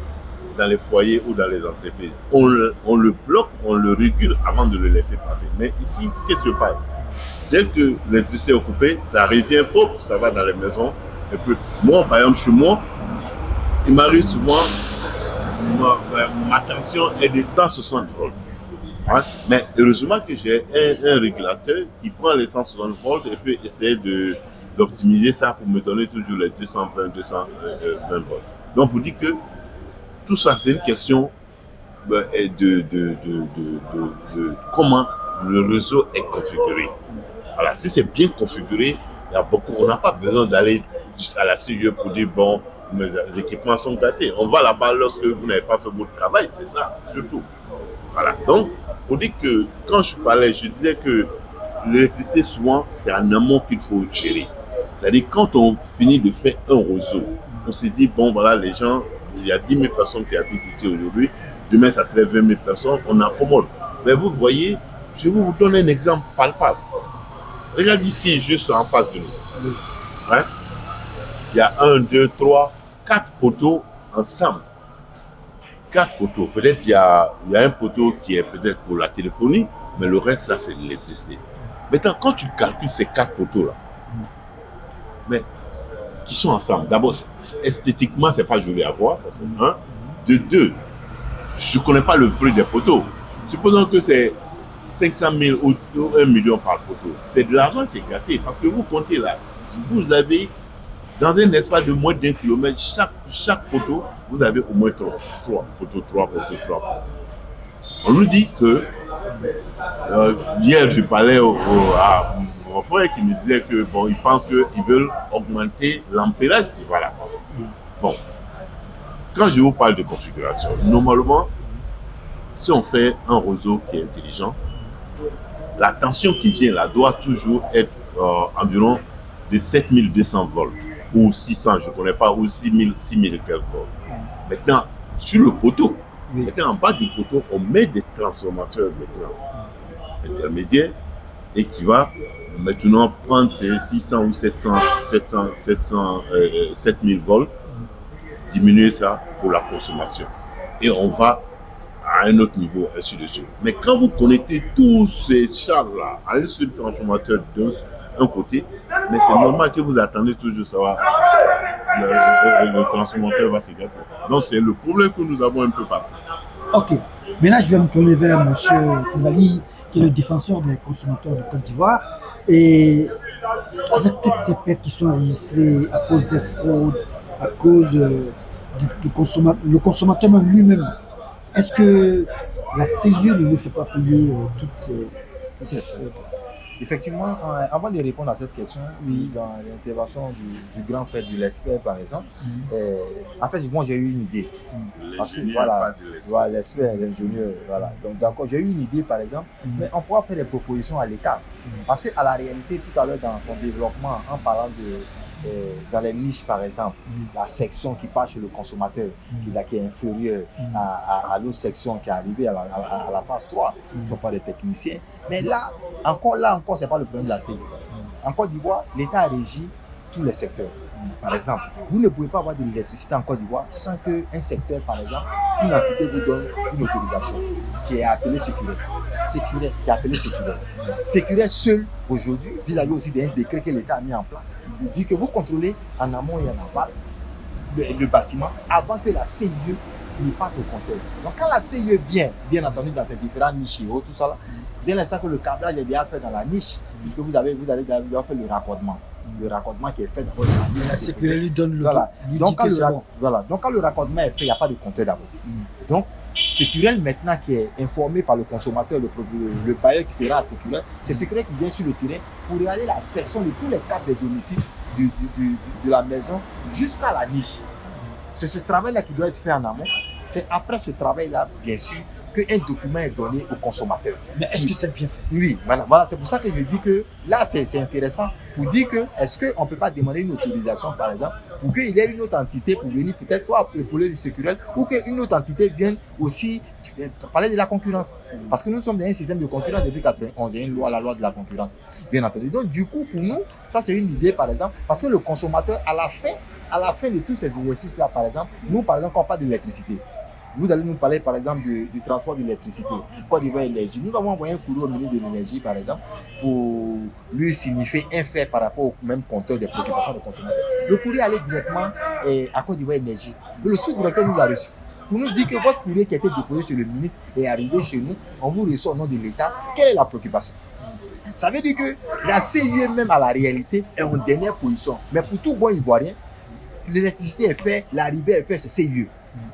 B: dans les foyers ou dans les entreprises. On le bloque, on le régule avant de le laisser passer. Mais ici, qu'est-ce qui se passe? Dès que l'électricité est coupée, ça revient, hop, ça va dans les maisons. Et puis, moi, par exemple, chez moi, il m'arrive souvent, ma tension est de 160 volts. Hein? Mais heureusement que j'ai un régulateur qui prend les 160 volts et peut essayer d'optimiser ça pour me donner toujours les 220, 220 volts. Donc, vous dites que tout ça, c'est une question de comment le réseau est configuré. Voilà, si c'est bien configuré, il y a beaucoup, on n'a pas besoin d'aller à la CIE pour dire bon, mes équipements sont gâtés. On va là-bas lorsque vous n'avez pas fait votre travail, c'est ça, surtout. Voilà, donc, on dit que quand je parlais, je disais que l'électricité, souvent, c'est en amont qu'il faut gérer. C'est-à-dire, quand on finit de faire un réseau, on se dit, bon, voilà, les gens, il y a 10 000 personnes qui habitent ici aujourd'hui, demain, ça serait 20 000 personnes, on accommode. Mais vous voyez, je vais vous donner un exemple palpable. Regarde ici, juste en face de nous. Hein? Il y a 1, 2, 3, 4 poteaux ensemble. 4 poteaux. Peut-être il y a un poteau qui est peut-être pour la téléphonie, mais le reste, ça, c'est l'électricité. Maintenant, quand tu calcules ces 4 poteaux-là, mais qui sont ensemble, d'abord, esthétiquement, c'est pas joli à voir, ça c'est un. De deux, je ne connais pas le prix des poteaux. Supposons que c'est 500 000 ou 1 million par poteau. C'est de l'argent qui est gâté parce que vous comptez là, vous avez dans un espace de moins d'1 kilomètre, chaque poteau, vous avez au moins 3 poteaux. On nous dit que, hier je parlais à mon frère qui me disait que bon, ils pensent qu'ils veulent augmenter l'ampérage qui va là. Bon, quand je vous parle de configuration, normalement, si on fait un réseau qui est intelligent, la tension qui vient là doit toujours être environ de 7200 volts ou 600, je ne connais pas, ou 6000 et quelques volts. Maintenant, sur le poteau, maintenant en bas du poteau, on met des transformateurs intermédiaires et qui va maintenant prendre ces 600 ou 7000 volts, diminuer ça pour la consommation. Et on va à un autre niveau, ainsi de suite. Mais quand vous connectez tous ces chars-là à un seul transformateur d'un côté, mais c'est normal que vous attendez toujours savoir le transformateur va se gâter. Donc c'est le problème que nous avons un peu partout.
A: Ok. Maintenant, je vais me tourner vers M. Koulibaly, qui est le défenseur des consommateurs de Côte d'Ivoire. Et avec toutes ces pertes qui sont enregistrées à cause des fraudes, à cause du consommateur, le consommateur même lui-même, est-ce que la CIE ne nous fait pas payer toutes ces fraudes?
C: Effectivement, avant de répondre à cette question, oui, dans l'intervention du grand frère de l'ESPER, par exemple, en fait, moi, j'ai eu une idée. Parce que, voilà, l'ESPER, l'ingénieur, voilà. Donc, d'accord, j'ai eu une idée, par exemple, mais on pourra faire des propositions à l'État. Parce qu'à la réalité, tout à l'heure, dans son développement, en parlant dans les niches, par exemple, la section qui passe sur le consommateur, qui est inférieure à l'autre section qui est arrivée à la phase 3, ils ne sont pas des techniciens. Mais là encore, ce n'est pas le problème de la CIE. En Côte d'Ivoire, l'État régit tous les secteurs. Par exemple, vous ne pouvez pas avoir de l'électricité en Côte d'Ivoire sans qu'un secteur, par exemple, une entité vous donne une autorisation qui est appelée sécurité. Sécurité seul aujourd'hui, vis-à-vis aussi d'un décret que l'État a mis en place, vous dit que vous contrôlez en amont et en aval le bâtiment avant que la CIE ne parte au compteur. Donc quand la CIE vient, bien entendu dans ces différentes niches, tout ça là, dès l'instant que le câblage est déjà fait dans la niche, puisque vous allez faire le raccordement. Le raccordement qui est fait dans la niche.
A: La sécurité lui donne le
C: voilà. Donc quand
A: bon.
C: le raccordement est fait, il n'y a pas de compteur d'abord. Donc Sécurel maintenant qui est informé par le consommateur, le bailleur qui sera à Sécurel, c'est Sécurel qui vient sur le terrain pour regarder la section de tous les câbles des domiciles de la maison jusqu'à la niche. C'est ce travail-là qui doit être fait en amont. C'est après ce travail-là, bien sûr, qu'un document est donné au consommateur.
A: Mais est-ce que c'est bien fait?
C: Oui, voilà, c'est pour ça que je dis que là, c'est intéressant pour dire que est-ce qu'on ne peut pas demander une autorisation, par exemple, pour qu'il y ait une autre entité pour venir peut-être soit épauler du sécurel ou qu'une autre entité vienne aussi parler de la concurrence. Parce que nous sommes dans un système de concurrence depuis 1991, il y a une loi, la loi de la concurrence, bien entendu. Donc, du coup, pour nous, ça c'est une idée, par exemple, parce que le consommateur, à la fin de tous ces exercices-là, par exemple, nous, par exemple, quand on parle de l'électricité, vous allez nous parler, par exemple, du transport de l'électricité, Côte d'Ivoire Énergie. Nous avons envoyé un courrier au ministre de l'Énergie, par exemple, pour lui signifier un fait par rapport au même compteur des préoccupations des consommateurs. Le courrier allait directement à Côte d'Ivoire Énergie. Le sous-directeur nous a reçus pour nous dire que votre courrier qui a été déposé chez le ministre est arrivé chez nous, on vous reçoit au nom de l'État. Quelle est la préoccupation? Ça veut dire que la CIE, même à la réalité, est en dernière position. Mais pour tout bon Ivoirien, l'électricité est faite, l'arrivée est faite, c'est CIE.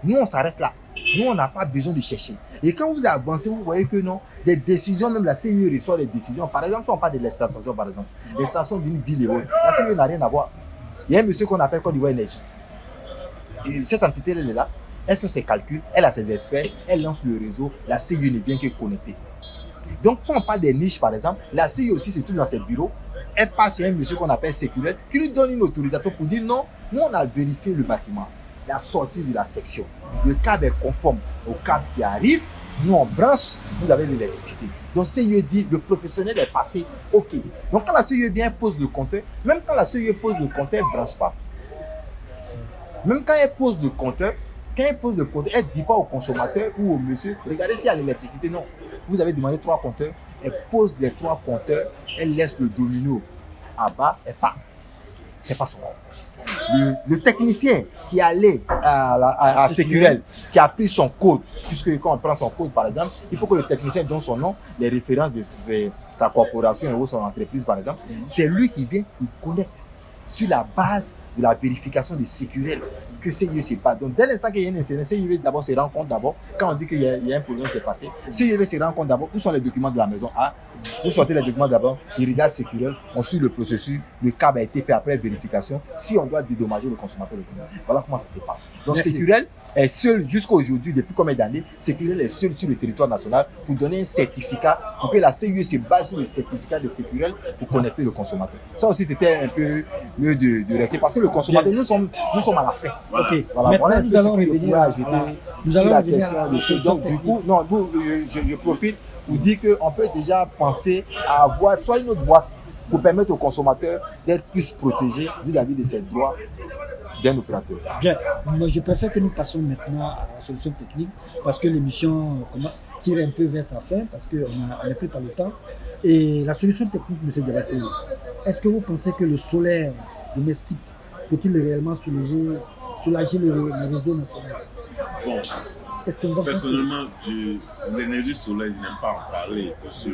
C: Nous, on s'arrête là. Nous, on n'a pas besoin de chercher. Et quand vous avancez, vous voyez que non, des décisions, même la CIE reçoit des décisions. Par exemple, si on parle de l'extension, par exemple, l'extension d'une ville et autres, la CIE n'a rien à voir. Il y a un monsieur qu'on appelle Côte d'Ivoire Énergie. Et cette entité, elle est là, elle fait ses calculs, elle a ses experts, elle lance le réseau, la CIE ne vient que connecter. Donc, si on parle des niches, par exemple, la CIE aussi se trouve dans ses bureaux, elle passe chez un monsieur qu'on appelle Sécurel, qui lui donne une autorisation pour dire non, nous on a vérifié le bâtiment, la sortie de la section. Le câble est conforme au câble qui arrive, nous on branche, vous avez l'électricité. Donc CIE dit, le professionnel est passé, ok. Donc quand la CIE vient, pose le compteur, même quand la CIE pose le compteur, elle ne branche pas. Même quand elle pose le compteur, elle ne dit pas au consommateur ou au monsieur, regardez s'il y a l'électricité, non. Vous avez demandé 3 compteurs, elle pose les 3 compteurs, elle laisse le domino en bas, et pas. C'est pas son rôle. Le technicien qui allait à Sécurel, qui a pris son code, puisque quand on prend son code par exemple, il faut que le technicien donne son nom, les références de sa corporation ou son entreprise par exemple, c'est lui qui vient, il connecte sur la base de la vérification de Sécurel que CIE c'est pas. Donc dès l'instant qu'il y a une incident, CIE d'abord se rend compte d'abord, quand on dit qu'il y a un problème qui s'est passé, CIE se rend compte d'abord où sont les documents de la maison A. Vous sortez les documents d'abord, il regarde Sécurel, on suit le processus, le câble a été fait après vérification. Si on doit dédommager le consommateur, voilà comment ça se passe. Donc Sécurel est seul jusqu'à aujourd'hui, depuis combien d'années, Sécurel est seul sur le territoire national pour donner un certificat, pour que la CIE se base sur le certificat de Sécurel pour connecter le consommateur. Ça aussi c'était un peu mieux de rester parce que le consommateur, nous sommes à la fin.
A: Voilà.
C: Ok. Voilà.
A: Maintenant, nous allons revenir à
C: la question de ce. Donc du coup, non, je profite pour dire qu'on peut déjà penser à avoir soit une autre boîte pour permettre aux consommateurs d'être plus protégés vis-à-vis de ces droits d'un opérateur.
A: Bien, moi je préfère que nous passions maintenant à la solution technique parce que l'émission tire un peu vers sa fin parce qu'on n'a plus pas le temps. Et la solution technique, M. Diabaté, est-ce que vous pensez que le solaire domestique peut-il réellement soulager le réseau national?
B: Bon.
A: Qu'est-ce que vous en pensez?
B: Personnellement, l'énergie solaire, je n'aime pas en parler parce que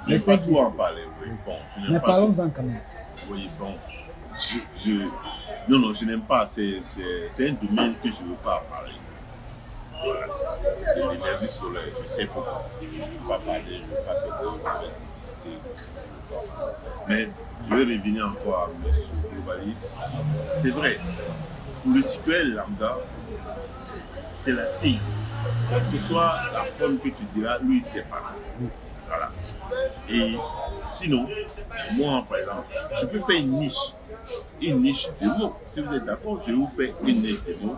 B: je n'aime pas trop en parler. Oui. Bon,
A: mais parlons-en quand même.
B: Oui, bon. Non, je n'aime pas. C'est un domaine que je ne veux pas en parler. Voilà. De l'énergie solaire, je sais pourquoi. Je ne veux pas parler, je ne veux pas faire l'électricité. Mais je vais revenir encore à M. Globali. C'est vrai, pour le citoyen lambda, c'est la CI. Quelle que soit la forme que tu diras, lui, il ne sait pas. Voilà. Et sinon, moi, par exemple, je peux faire une niche de mots. Si vous êtes d'accord, je vais vous faire une niche de mots.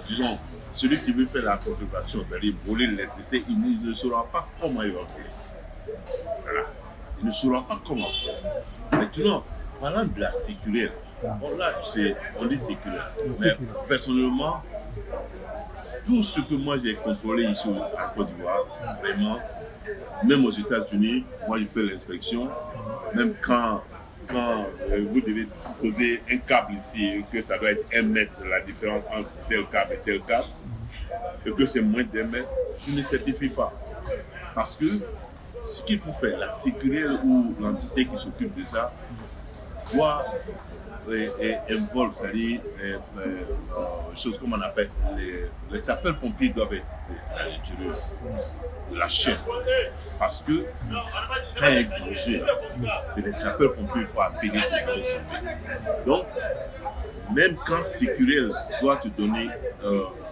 B: Disons, celui qui veut faire la contrefaçon, c'est-à-dire voler l'électricité, il ne saura pas comment il va faire. Voilà. Il ne saura pas comment. Maintenant, parlant de la sécurité, bon, là, on dit sécurité. Mais personnellement, tout ce que moi j'ai contrôlé ici en Côte d'Ivoire, vraiment, même aux États-Unis, moi je fais l'inspection, même quand vous devez poser un câble ici, que ça doit être 1 mètre, la différence entre tel câble et tel câble, et que c'est moins d'1 mètre, je ne certifie pas. Parce que ce qu'il faut faire, la sécurité ou l'entité qui s'occupe de ça, doit involve, c'est-à-dire choses comme on appelle les sapeurs-pompiers doivent être à l'intérieur de la chaîne. Parce que quand il y a un danger, c'est les sapeurs-pompiers qu'il faut appeler pour sauver. Donc, même quand Sécurel doit te donner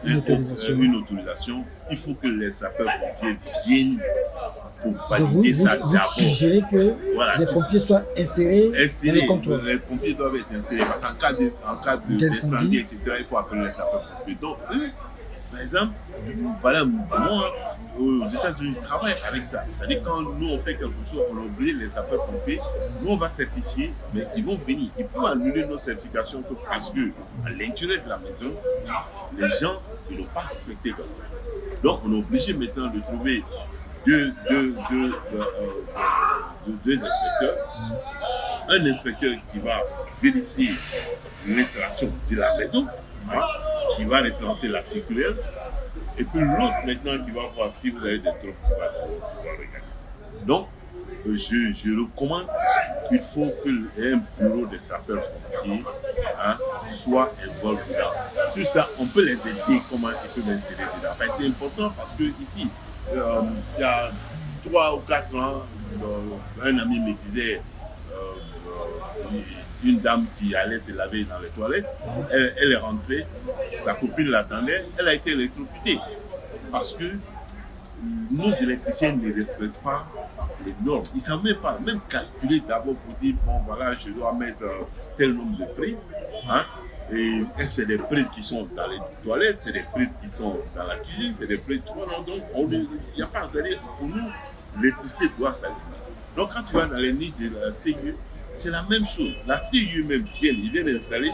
B: une autorisation, il faut que les sapeurs-pompiers viennent pour valider ça d'abord.
A: Vous suggérez que voilà, les pompiers soient insérés dans le contrôle.
B: Les pompiers doivent être insérés parce qu'en cas de d'incendie, etc., il faut appeler les sapeurs-pompiers. Donc, par exemple, voilà, moi, aux États-Unis, je travaille avec ça. C'est-à-dire quand nous on fait quelque chose, on oblige les sapeurs-pompiers, nous on va certifier, mais ils vont venir. Ils peuvent annuler nos certifications parce que à l'intérieur de la maison, les gens ils n'ont pas respecté quelque chose. Donc on est obligé maintenant de trouver deux inspecteurs. Un inspecteur qui va vérifier l'installation de la maison, qui va replanter la sécurité. Et puis l'autre maintenant qui va voir si vous avez des troupes qui va regarder ça. Donc, je recommande qu'il faut qu'un bureau de sapeurs-pompiers soit involvé dedans. Sur ça, on peut les aider comment ils peuvent s'installer dedans. Enfin, c'est important parce que ici, il y a 3 ou 4 ans, un ami me disait une dame qui allait se laver dans les toilettes, elle est rentrée, sa copine l'attendait, elle a été électrocutée. Parce que nos électriciens ne respectent pas les normes. Ils ne savent même pas, même calculer d'abord pour dire, bon voilà, je dois mettre tel nombre de prises. Et c'est des prises qui sont dans les toilettes, c'est des prises qui sont dans la cuisine, c'est des prises... Donc, il n'y a pas... C'est-à-dire, pour nous, l'électricité doit s'allumer. Donc, quand tu vas dans les niches de la CIE, c'est la même chose. La CIE même, ils viennent installer.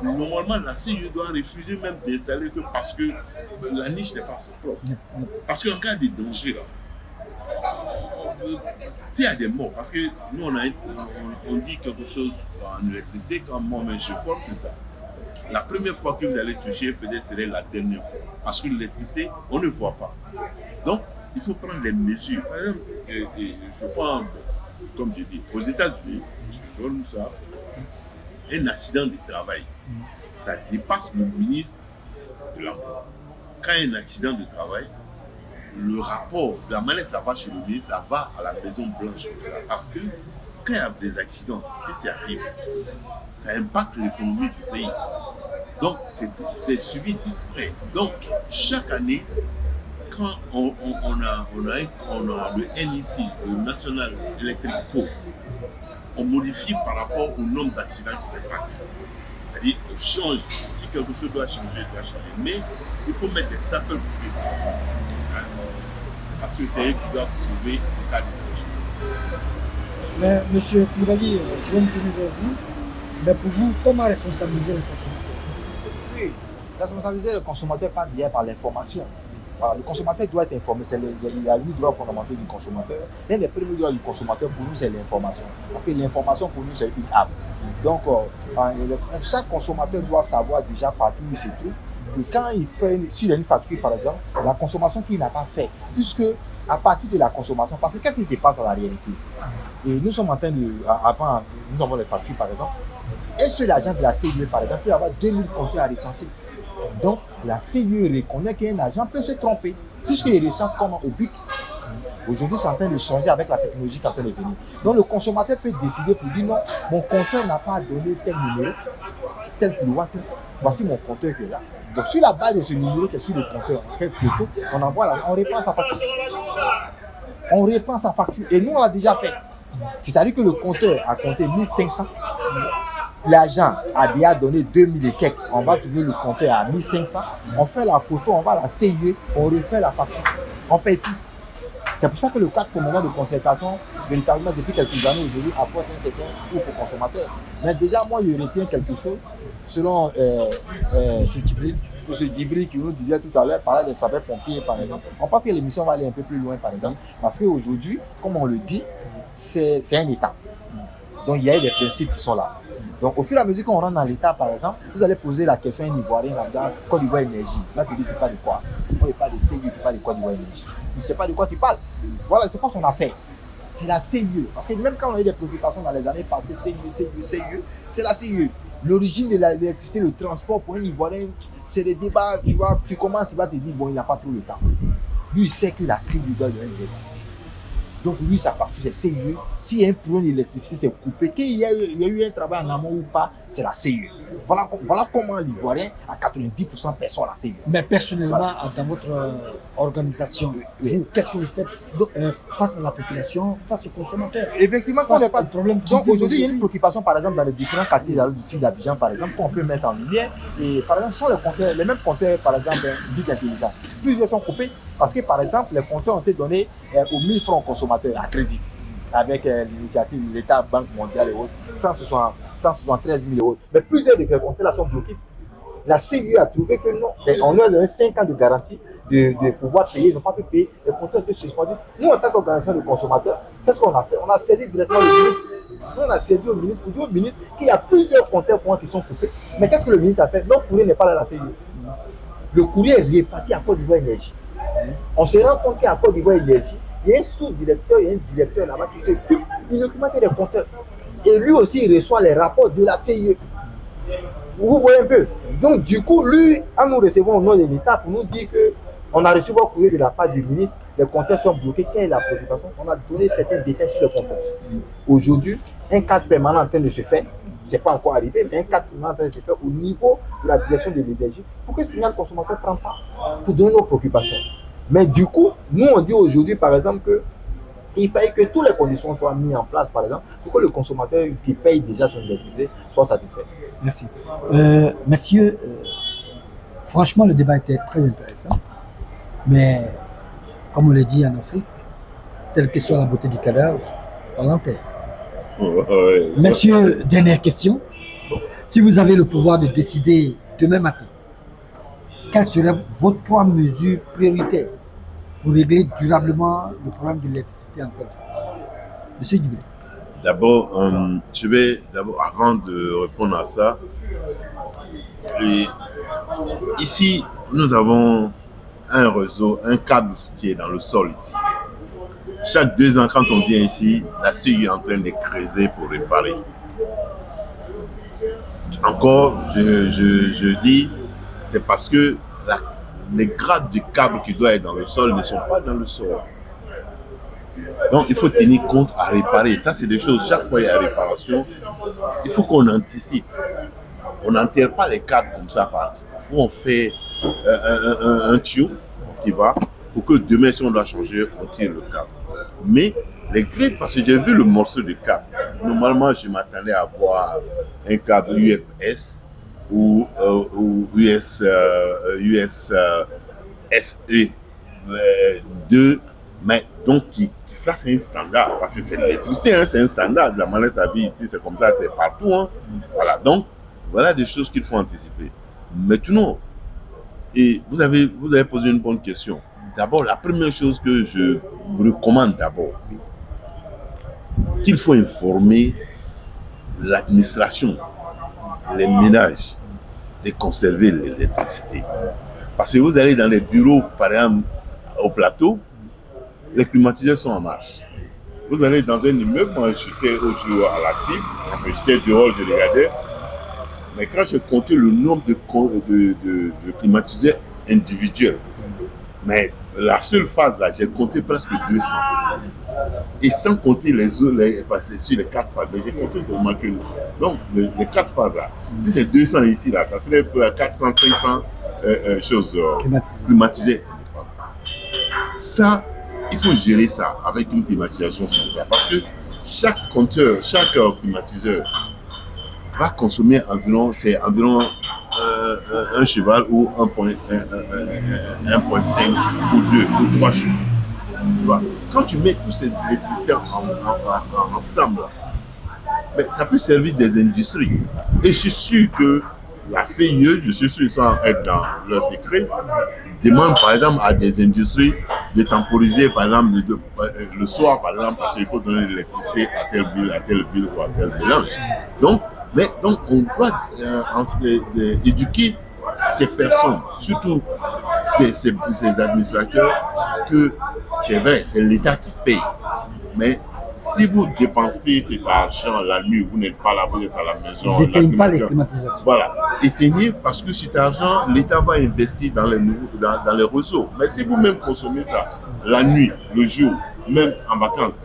B: Normalement, la CIE doit refuser même d'installer que parce que la niche n'est pas propre. Parce qu'en cas de danger, là, s'il y a des morts, parce que nous, on dit quelque chose en électricité, quand moi-même je forme, c'est ça. La première fois que vous allez toucher, peut-être serait la dernière fois. Parce que l'électricité, on ne voit pas. Donc, il faut prendre les mesures. Par exemple, je prends, comme je dis, aux États-Unis, je donne ça, un accident de travail, ça dépasse le ministre de l'Emploi. Quand il y a un accident de travail, le rapport, de la manière ça va chez le ministre, ça va à la Maison Blanche. Parce que quand il y a des accidents, et ça arrive, ça impacte l'économie du pays. Donc, c'est suivi de près. Donc, chaque année, quand on a le NEC, le National Electric Code, on modifie par rapport au nombre d'accidents qui s'est passé. C'est-à-dire qu'on change. Si quelque chose doit changer, il doit changer. Mais il faut mettre des sapeurs-pompiers. Parce que c'est eux qui doivent sauver les cas de danger.
A: Mais M. Koulibaly, je vais me tourner vers vous. Mais pour vous, comment responsabiliser les consommateurs?
C: Oui, responsabiliser le consommateur passe bien par l'information. Voilà, le consommateur doit être informé, il y a 8 droits fondamentaux du consommateur. L'un des premiers droits du consommateur pour nous, c'est l'information. Parce que l'information pour nous, c'est une arme. Donc, chaque consommateur doit savoir déjà partout où il se trouve que quand il fait sur une facture, par exemple, la consommation qu'il n'a pas fait, puisque à partir de la consommation, parce que qu'est-ce qui se passe en la réalité? Et nous sommes en train de, avant, nous avons les factures, par exemple, un seul agent de la CIE, par exemple, peut avoir 2000 compteurs à recenser. Donc, la CIE reconnaît qu'un agent peut se tromper. puisque les licences qu'on a au BIC, aujourd'hui, c'est en train de changer avec la technologie qui est en train de venir. Donc, le consommateur peut décider pour dire non, mon compteur n'a pas donné tel numéro, tel kilowatt, voici mon compteur qui est là. Donc, sur la base de ce numéro qui est sur le compteur, on fait photo, on envoie, on reprend sa facture. On reprend sa facture. Et nous, on l'a déjà fait. C'est-à-dire que le compteur a compté 1500. L'agent a déjà donné 2000 et quelques. On va trouver le compteur à 1500. On fait la photo, on va la CIE, on refait la facture. On paye tout. C'est pour ça que le cadre commandant de concertation, véritablement, depuis quelques années aujourd'hui, apporte un certain ouf aux consommateurs. Mais déjà, moi, je retiens quelque chose, selon ce Djibril qui nous disait tout à l'heure, parlait des sapeurs-pompiers, par exemple. On pense que l'émission va aller un peu plus loin, par exemple, parce qu'aujourd'hui, comme on le dit, c'est un État. Donc, il y a des principes qui sont là. Donc, au fur et à mesure qu'on rentre dans l'État, par exemple, vous allez poser la question à un Ivoirien là-dedans, Côte d'Ivoire Énergie. Là, tu dis, c'est pas de quoi. On ne parle pas de CIE, tu parles de Côte d'Ivoire Énergie. Tu ne sais pas de quoi tu parles. Voilà, c'est pas son affaire. C'est la CIE. Parce que même quand on a eu des préoccupations dans les années passées, CIE, c'est la CIE. L'origine de l'électricité, le transport pour un Ivoirien, c'est des débats, tu vois, tu commences, il va te dire, bon, il n'a pas trop le temps. Lui, il sait que la CIE doit donner l'électricité. Donc lui, sa facture, c'est CIE. S'il y a un problème d'électricité, c'est coupé. Qu'il y a eu un travail en amont ou pas, c'est la CIE. Voilà comment l'Ivoirien, à 90%, perçoit la CIE.
A: Mais personnellement, dans votre organisation, vous, qu'est-ce que vous faites face à la population, face aux consommateurs?
C: Effectivement, on n'a pas de
A: problème.
C: Donc aujourd'hui, il y a une préoccupation, par exemple, dans les différents quartiers d'ici d'Abidjan, par exemple, qu'on peut mettre en lumière. Et par exemple, ce sont les mêmes compteurs, par exemple, dits intelligents. Plusieurs sont coupés parce que, par exemple, les compteurs ont été donnés aux 1000 francs aux consommateurs à crédit, avec l'initiative de l'État, Banque mondiale et autres, 173 000 euros. Mais plusieurs de ces compteurs-là sont bloqués. La CIE a trouvé que non, on a donné 5 ans de garantie de pouvoir payer, ils n'ont pas pu payer, les compteurs ont été suspendus. Nous, en tant qu'organisation de consommateurs, qu'est-ce qu'on a fait? On a saisi directement le ministre. Nous, on a saisi au ministre pour dire au ministre qu'il y a plusieurs compteurs pour moi qui sont coupés. Mais qu'est-ce que le ministre a fait? Notre courrier n'est pas dans la CIE. Le courrier est reparti à Côte d'Ivoire Énergie. On se rend compte qu'à Côte d'Ivoire Énergie, il y a un sous-directeur, il y a un directeur là-bas qui s'occupe uniquement des compteurs. Et lui aussi, il reçoit les rapports de la CIE. Vous voyez un peu. Donc, du coup, lui, en nous recevant au nom de l'État pour nous dire qu'on a reçu votre courrier de la part du ministre, les compteurs sont bloqués, quelle est la préoccupation? On a donné certains détails sur le compteur. Aujourd'hui, un cadre permanent en train de se faire, ce n'est pas encore arrivé, mais un cadre permanent en train de se faire au niveau de la direction de l'énergie pour que le signal consommateur ne prenne pas, pour donner nos préoccupations. Mais du coup, nous, on dit aujourd'hui, par exemple, qu'il fallait que toutes les conditions soient mises en place, par exemple, pour que le consommateur qui paye déjà son électricité soit satisfait.
A: Merci. Messieurs, franchement, le débat était très intéressant. Mais, comme on le dit en Afrique, telle que soit la beauté du cadavre, on l'enterre. Ouais. Messieurs, dernière question. Si vous avez le pouvoir de décider demain matin, quelles seraient vos 3 mesures prioritaires pour régler durablement le problème de l'électricité en Côte d'Ivoire? Monsieur Djibril.
B: D'abord, avant de répondre à ça, ici, nous avons un réseau, un câble qui est dans le sol ici. Chaque 2 ans, quand on vient ici, la CIE est en train de creuser pour réparer. Encore, je dis, c'est parce que les grades du câble qui doivent être dans le sol ne sont pas dans le sol. Donc, il faut tenir compte à réparer. Ça, c'est des choses, chaque fois il y a réparation, il faut qu'on anticipe. On n'enterre pas les câbles comme ça, où on fait un tuyau qui va, pour que demain, si on doit changer, on tire le câble. Mais les grids, parce que j'ai vu le morceau de câble, normalement, je m'attendais à voir un câble UFS ou SE2, mais donc ça c'est un standard, parce que c'est l'électricité, hein, c'est un standard, la manière ça vit ici, c'est comme ça, c'est partout. Hein. Voilà, donc voilà des choses qu'il faut anticiper. Maintenant, et vous avez posé une bonne question. D'abord, la première chose que je vous recommande d'abord, qu'il faut informer l'administration, les ménages, de conserver l'électricité. Parce que vous allez dans les bureaux, par exemple, au plateau, les climatiseurs sont en marche. Vous allez dans un immeuble, moi j'étais au à la cible, j'étais dehors, je regardais, mais quand je comptais le nombre de climatiseurs individuels, mais la seule phase là, j'ai compté presque 200. Et sans compter les autres, parce que sur les 4 phases, mais j'ai compté seulement qu'une. Donc, les 4 phases là, si c'est 200 ici, là, ça serait pour 400, 500 choses climatisées. Ça, il faut gérer ça avec une climatisation centrale. Parce que chaque compteur, chaque climatiseur va consommer environ un cheval ou 1,5 ou 2 ou 3 chevaux. Tu vois, quand tu mets tous ces électricités ensemble, ben, ça peut servir des industries. Et je suis sûr que la CIE, je suis sûr sans être dans leur secret, demande par exemple à des industries de temporiser par exemple le soir par exemple parce qu'il faut donner de l'électricité à telle ville ou à tel mélange. Donc on doit éduquer ces personnes, surtout ces administrateurs, que c'est vrai, c'est l'État qui paye. Mais si vous dépensez cet argent la nuit, vous n'êtes pas là, vous êtes à la maison.
A: N'éteignez pas les climatisations.
B: Voilà, éteignez parce que cet argent, l'État va investir dans les réseaux. Mais si vous-même consommez ça la nuit, le jour, même en vacances,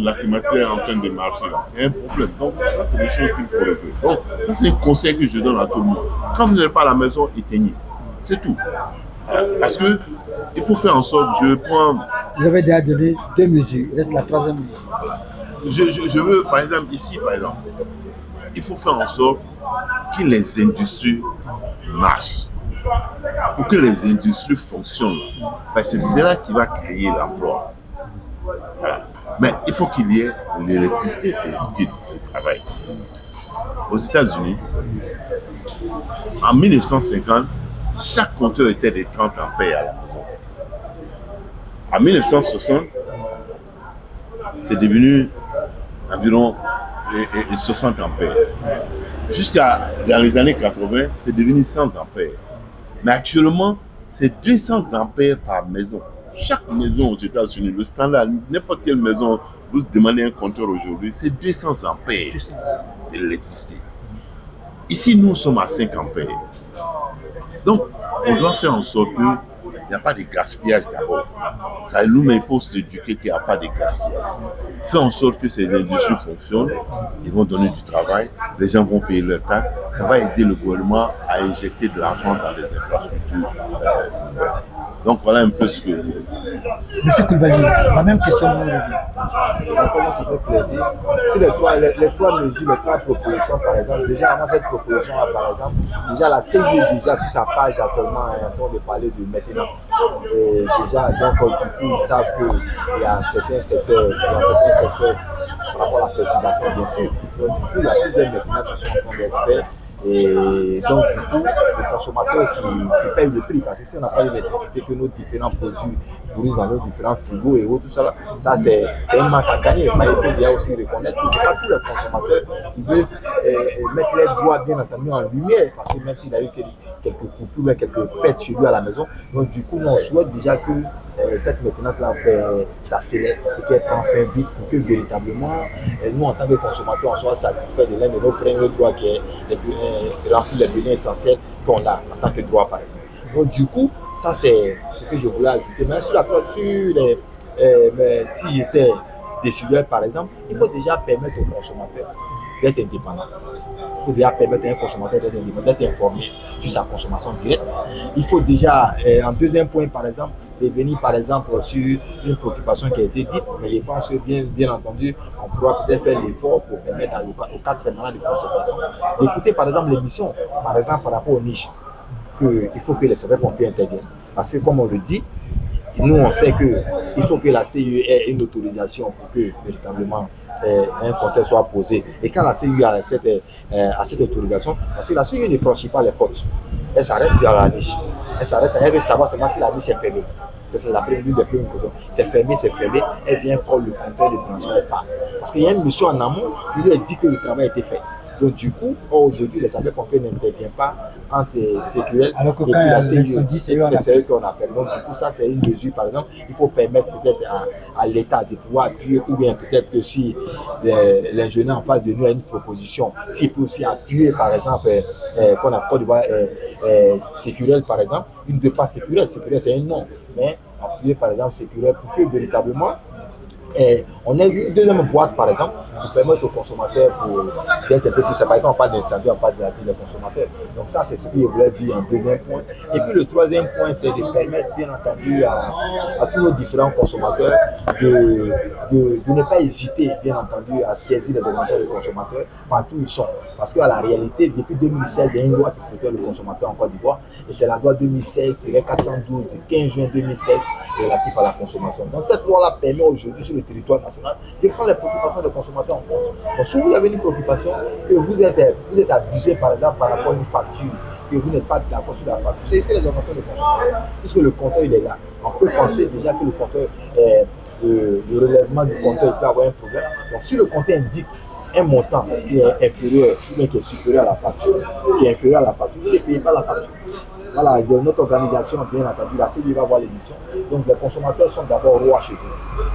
B: la climatisation est en train de marcher là, il y a un problème. Donc ça, c'est des choses qu'il faut régler. Donc ça, c'est un conseil que je donne à tout le monde. Quand vous n'êtes pas à la maison, éteignez. C'est tout. Parce que il faut faire en sorte,
A: Vous avez déjà donné 2 mesures, il reste la 3e mesure.
B: Je veux, par exemple, ici, il faut faire en sorte que les industries marchent. Pour que les industries fonctionnent. Parce que c'est là qui va créer l'emploi. Voilà. Mais il faut qu'il y ait l'électricité pour qu'ils travaillent. Aux États-Unis, en 1950, chaque compteur était de 30 ampères à la maison. En 1960, c'est devenu environ 60 ampères. Jusqu'à dans les années 80, c'est devenu 100 ampères. Mais actuellement, c'est 200 ampères par maison. Chaque maison aux États-Unis, le standard, n'importe quelle maison, vous demandez un compteur aujourd'hui, c'est 200 ampères de l'électricité. Ici, nous sommes à 5 ampères. Donc, on doit faire en sorte qu'il n'y a pas de gaspillage d'abord. Nous-mêmes, il faut s'éduquer qu'il n'y a pas de gaspillage. Faire en sorte que ces industries fonctionnent, ils vont donner du travail, les gens vont payer leur taxe, ça va aider le gouvernement à injecter de l'argent dans les infrastructures. Donc voilà un peu ce que...
A: Monsieur Koulibaly, la même question vous revient.
C: D'accord, ça fait plaisir. Si les trois mesures, les 3 propositions, par exemple, déjà avant cette proposition-là, par exemple, déjà la CIE, déjà sur sa page, actuellement, est en train de parler de maintenance. Et déjà, donc du coup, ils savent qu'il y a certains secteurs par rapport à la perturbation, bien sûr. Donc du coup, il y a plusieurs maintenances qui sont en train d'être faites. Et donc, du coup, le consommateur qui paye le prix, parce que si on n'a pas d'électricité, que nos différents produits pourrissent dans nos différents frigos et autres, tout ça, ça c'est un manque à gagner. Mais il faut bien aussi reconnaître que ce n'est pas tous les consommateurs qui veulent mettre les droits bien entendu en lumière, parce que même s'il a eu quelques coupures, quelques pètes chez lui à la maison, donc du coup, on souhaite déjà que cette maintenance-là s'accélère et qu'elle prend fin vite pour que véritablement, nous en tant que consommateurs, on soit satisfaits de l'un de nos premiers droits qui est remplir les données essentielles qu'on a en tant que droit, par exemple. Donc du coup, ça c'est ce que je voulais ajouter. Mais si j'étais décideur, par exemple, il faut déjà permettre aux consommateurs d'être indépendants. Il faut déjà permettre à un consommateur d'être indépendant, d'être informé sur sa consommation directe. Il faut déjà, en deuxième point, par exemple, revenir par exemple sur une préoccupation qui a été dite, mais je pense que bien entendu, on pourra peut-être faire l'effort pour permettre au cadre permanent de concertation d'écouter par exemple l'émission, par exemple par rapport aux niches, qu'il faut que les sapeurs-pompiers interviennent. Parce que comme on le dit, nous on sait qu'il faut que la CIE ait une autorisation pour que véritablement un compteur soit posé. Et quand la CIE a cette autorisation, parce que la CIE ne franchit pas les portes, elle s'arrête dans la niche. Elle veut savoir seulement si la niche est fermée. C'est la première des questions. C'est fermé, elle vient quand le compteur de branchement part. Parce qu'il y a une mission en amont qui lui a dit que le travail a été fait. Donc du coup, aujourd'hui, les sapeurs-pompiers n'interviennent pas entre sécurité
A: et la CIE.
C: C'est eux qu'on appelle. Donc du coup, ça c'est une mesure, par exemple, il faut permettre peut-être à l'État de pouvoir appuyer, ou bien peut-être que si l'ingénieur en face de nous a une proposition, s'il peut aussi appuyer, par exemple, qu'on a sécurité, par exemple, une de pas sécurité c'est un nom, mais appuyer par exemple Sécurel pour que véritablement on a une deuxième boîte, par exemple, pour permettre aux consommateurs d'être un peu plus séparés. Quand on parle d'incendie, on parle de les consommateurs. Donc ça, c'est ce que je voulais dire en deuxième point. Et puis le troisième point, c'est de permettre, bien entendu, à tous nos différents consommateurs de ne pas hésiter, bien entendu, à saisir les organisations de consommateurs partout où ils sont. Parce qu'à la réalité, depuis 2016, il y a une loi qui protège le consommateur en Côte d'Ivoire. Et c'est la loi 2016-412 du 15 juin 2016 relative à la consommation. Donc cette loi-là permet aujourd'hui sur le territoire national de prendre les préoccupations des consommateurs en compte. Donc si vous avez une préoccupation que vous êtes abusé par exemple par rapport à une facture, que vous n'êtes pas d'accord sur la facture, c'est les organisations de consommateurs. Puisque le compteur il est là. On peut penser déjà que le compteur le relèvement du compteur peut avoir un problème. Donc si le compteur indique un montant qui est inférieur ou bien qui est supérieur à la facture, vous ne payez pas la facture. Voilà, notre organisation, bien entendu, la CDI va voir l'émission. Donc les consommateurs sont d'abord rois chez eux.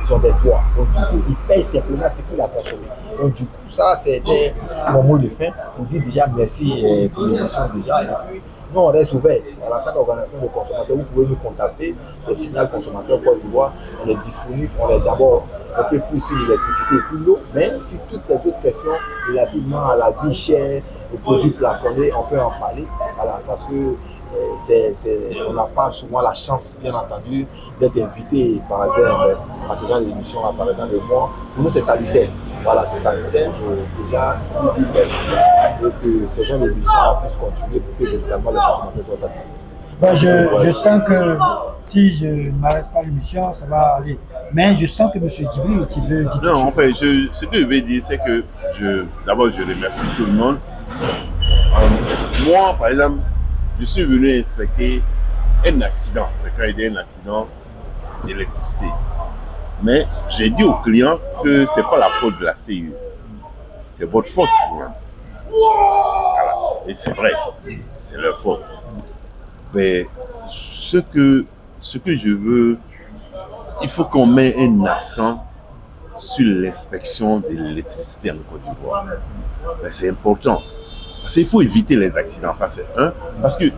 C: Ils ont des droits. Donc du coup, ils payent simplement ce qu'il a consommé. Donc du coup, ça, c'était mon mot de fin pour dire déjà merci pour l'émission déjà. Et puis, nous, on reste ouvert. En tant qu'organisation de consommateurs, vous pouvez nous contacter sur le Signal Consommateur Côte d'Ivoire. On est disponible. On est d'abord un peu plus sur l'électricité et puis l'eau, mais sur toutes les autres questions relativement à la vie chère, aux produits plafonnés, on peut en parler. Voilà, parce que on n'a pas souvent la chance, bien entendu, d'être invité par exemple à ce genre d'émissions-là, par exemple, de moi. Pour nous, c'est salutaire. Voilà, c'est salutaire. Déjà, nous dire merci et que ces gens d'émissions puissent continuer pour que véritablement les consommateurs soient satisfaits.
A: Bon, je sens que si je ne m'arrête pas l'émission, ça va aller. Mais je sens que M. Djibril, tu veux dire quelque chose.
B: Non, en fait, ce que je vais dire, c'est que d'abord, je remercie tout le monde. Moi, par exemple, je suis venu inspecter un accident. Quand il y a un accident d'électricité. Mais j'ai dit aux clients que ce n'est pas la faute de la CIE. C'est votre faute. Voilà. Et c'est vrai, c'est leur faute. Mais ce que je veux, il faut qu'on mette un accent sur l'inspection de l'électricité en Côte d'Ivoire. C'est important. Parce qu'il faut éviter les accidents, ça c'est un. Parce que ici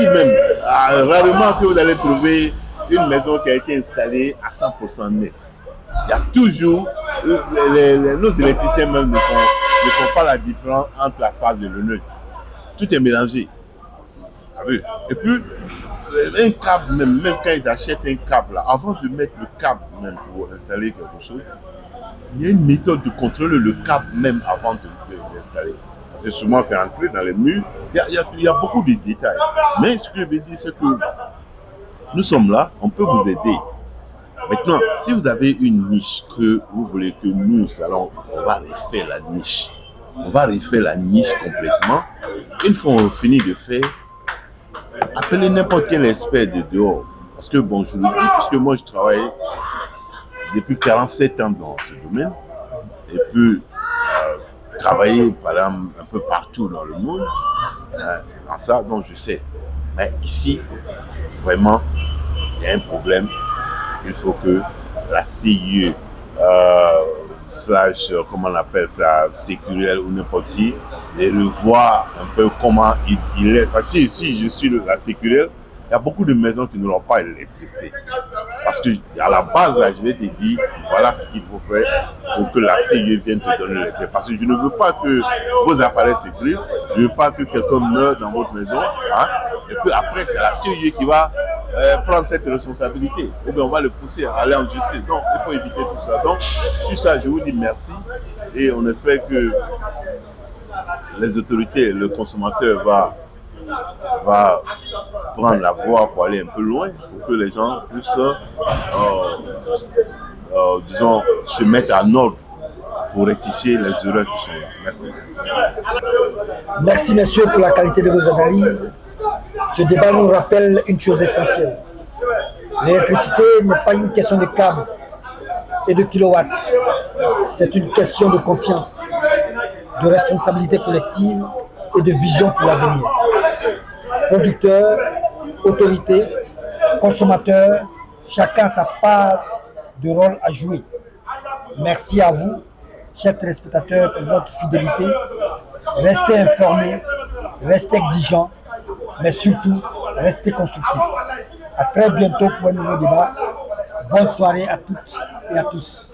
B: même, rarement que vous allez trouver une maison qui a été installée à 100% net. Il y a toujours, nos électriciens même ne font pas la différence entre la phase et le neutre. Tout est mélangé. Et puis, un câble, même quand ils achètent un câble, là, avant de mettre le câble même pour installer quelque chose, il y a une méthode de contrôler le câble même avant de l'installer. Parce que souvent c'est entré dans les murs, il y a beaucoup de détails. Mais ce que je veux dire, c'est que nous sommes là, on peut vous aider. Maintenant, si vous avez une niche que vous voulez que nous allons, on va refaire la niche. On va refaire la niche complètement. Une fois on finit de faire, appelez n'importe quel expert de dehors. Parce que bon, je le dis, puisque moi je travaille depuis 47 ans dans ce domaine. Et puis, travailler par exemple un peu partout dans le monde, dans ça, donc je sais. Mais ici, vraiment, il y a un problème. Il faut que la CIE, comment on appelle ça, Sécurel ou n'importe qui, et revoir un peu comment il est. Parce que si je suis la Sécurel, il y a beaucoup de maisons qui n'auront pas l'électricité. Parce que à la base, là, je vais te dire, voilà ce qu'il faut faire pour que la CIE vienne te donner l'électricité. Parce que je ne veux pas que vos appareils s'écrivent, je ne veux pas que quelqu'un meure dans votre maison. Hein, et puis après, c'est la CIE qui va prendre cette responsabilité. Ou bien on va le pousser à aller en justice. Donc, il faut éviter tout ça. Donc, sur ça, je vous dis merci. Et on espère que les autorités, le consommateur va prendre la voie pour aller un peu loin, pour que les gens puissent, disons, se mettre en ordre pour rectifier les erreurs qui sont là. Merci.
A: Merci, messieurs, pour la qualité de vos analyses. Ce débat nous rappelle une chose essentielle. L'électricité n'est pas une question de câbles et de kilowatts. C'est une question de confiance, de responsabilité collective et de vision pour l'avenir. Producteurs, autorités, consommateurs, chacun a sa part de rôle à jouer. Merci à vous, chers téléspectateurs, pour votre fidélité. Restez informés, restez exigeants, mais surtout, restez constructifs. À très bientôt pour un nouveau débat. Bonne soirée à toutes et à tous.